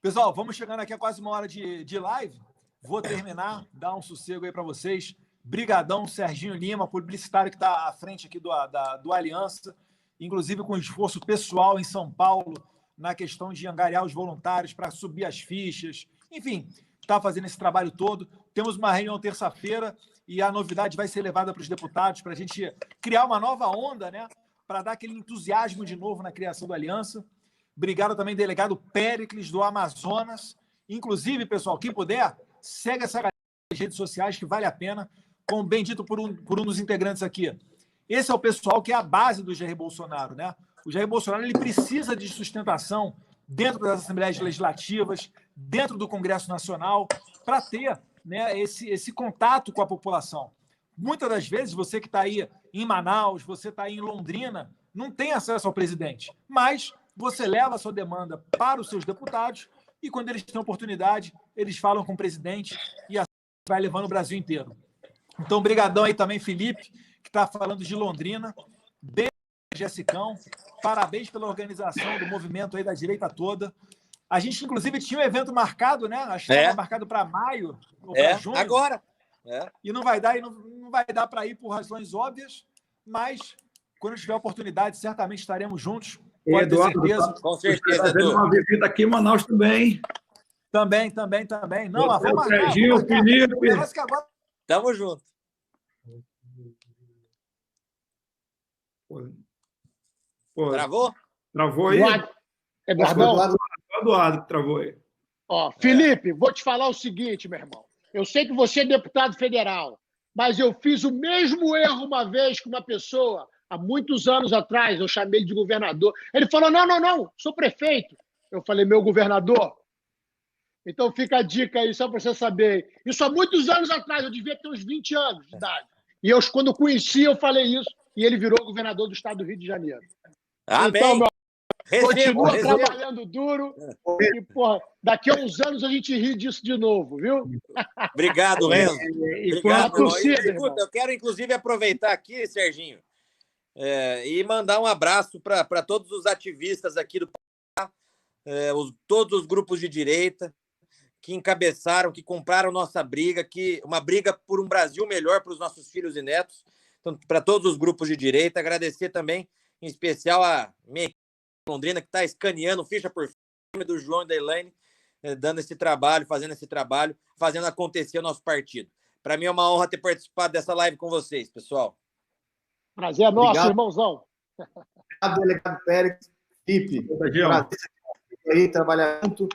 Pessoal, vamos chegando aqui a quase uma hora de live. Vou terminar, dar um sossego aí para vocês. Brigadão, Serginho Lima, publicitário que está à frente aqui do Aliança, inclusive com esforço pessoal em São Paulo, na questão de angariar os voluntários para subir as fichas. Enfim, está fazendo esse trabalho todo. Temos uma reunião terça-feira e a novidade vai ser levada para os deputados para a gente criar uma nova onda, né? Para dar aquele entusiasmo de novo na criação da Aliança. Obrigado também, delegado Péricles, do Amazonas. Inclusive, pessoal, quem puder, segue essa galera nas redes sociais, que vale a pena. Como bem dito por um dos integrantes aqui. Esse é o pessoal que é a base do Jair Bolsonaro, né? O Jair Bolsonaro ele precisa de sustentação dentro das Assembleias Legislativas, dentro do Congresso Nacional, para ter, né, esse contato com a população. Muitas das vezes, você que está aí em Manaus, você está aí em Londrina, não tem acesso ao presidente, mas você leva a sua demanda para os seus deputados e, quando eles têm oportunidade, eles falam com o presidente e assim vai levando o Brasil inteiro. Então, brigadão aí também, Felipe, que está falando de Londrina. Beijo, Jessicão. Parabéns pela organização do movimento aí da direita toda. A gente, inclusive, tinha um evento marcado, né? Acho que estava marcado para maio ou para junho. Agora. E não vai dar para ir por razões óbvias, mas quando tiver oportunidade, certamente estaremos juntos. Pode ter certeza. Com certeza. Fazendo uma visita aqui em Manaus também. Também. Não, mas vamos marcar. Serginho, Felipe. Tamo junto. Pô, Travou? Travou aí? É Eduardo que travou aí. Ó, Felipe, vou te falar o seguinte, meu irmão. Eu sei que você é deputado federal, mas eu fiz o mesmo erro uma vez com uma pessoa, há muitos anos atrás, eu chamei ele de governador. Ele falou, não, sou prefeito. Eu falei, meu governador. Então fica a dica aí, só para você saber. Isso há muitos anos atrás, eu devia ter uns 20 anos de idade. E quando eu conheci, eu falei isso, e ele virou governador do estado do Rio de Janeiro. Amém. Então, continua trabalhando duro, e, porra, daqui a uns anos a gente ri disso de novo, viu? Obrigado, Renzo. Obrigado. Torcida, eu quero, inclusive, aproveitar aqui, Serginho, e mandar um abraço para todos os ativistas aqui do Pará, todos os grupos de direita que encabeçaram, que compraram nossa briga, uma briga por um Brasil melhor para os nossos filhos e netos. Então, para todos os grupos de direita, agradecer também, em especial, a minha equipe Londrina, que está escaneando ficha por ficha, do João e da Elaine, dando esse trabalho, fazendo acontecer o nosso partido. Para mim é uma honra ter participado dessa live com vocês, pessoal. Prazer é nosso, obrigado, irmãozão. Obrigado, delegado Pérez. Felipe, prazer aí, trabalhar junto.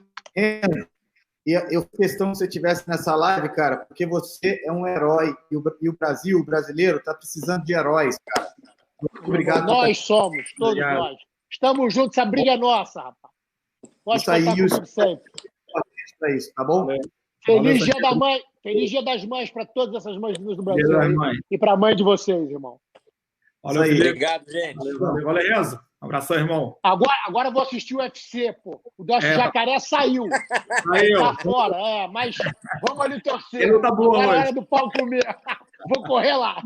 E eu fiz questão que você estivesse nessa live, cara, porque você é um herói e o Brasil, o brasileiro, está precisando de heróis, cara. Muito obrigado. Nós somos, todos nós. Estamos juntos, essa briga é nossa, rapaz. Pode contar comigo sempre. É isso, tá bom? Feliz Dia da Mãe, feliz Dia das Mães para todas essas mães do Brasil e para a mãe de vocês, irmão. Valeu, obrigado, gente. Valeu, Renzo. Um abração, irmão. Agora eu vou assistir o UFC, pô. O nosso jacaré saiu. Tá fora, mas vamos ali torcer. Ele tá boa hoje. Agora é hora do pau comer. Vou correr lá.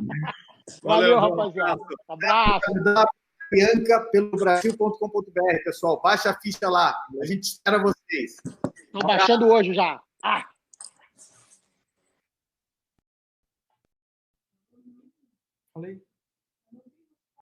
Valeu, rapaziada. Abraço. Bianca pelo Brasil.com.br, pessoal. Baixa a ficha lá. A gente espera vocês. Estou baixando hoje já. Falei.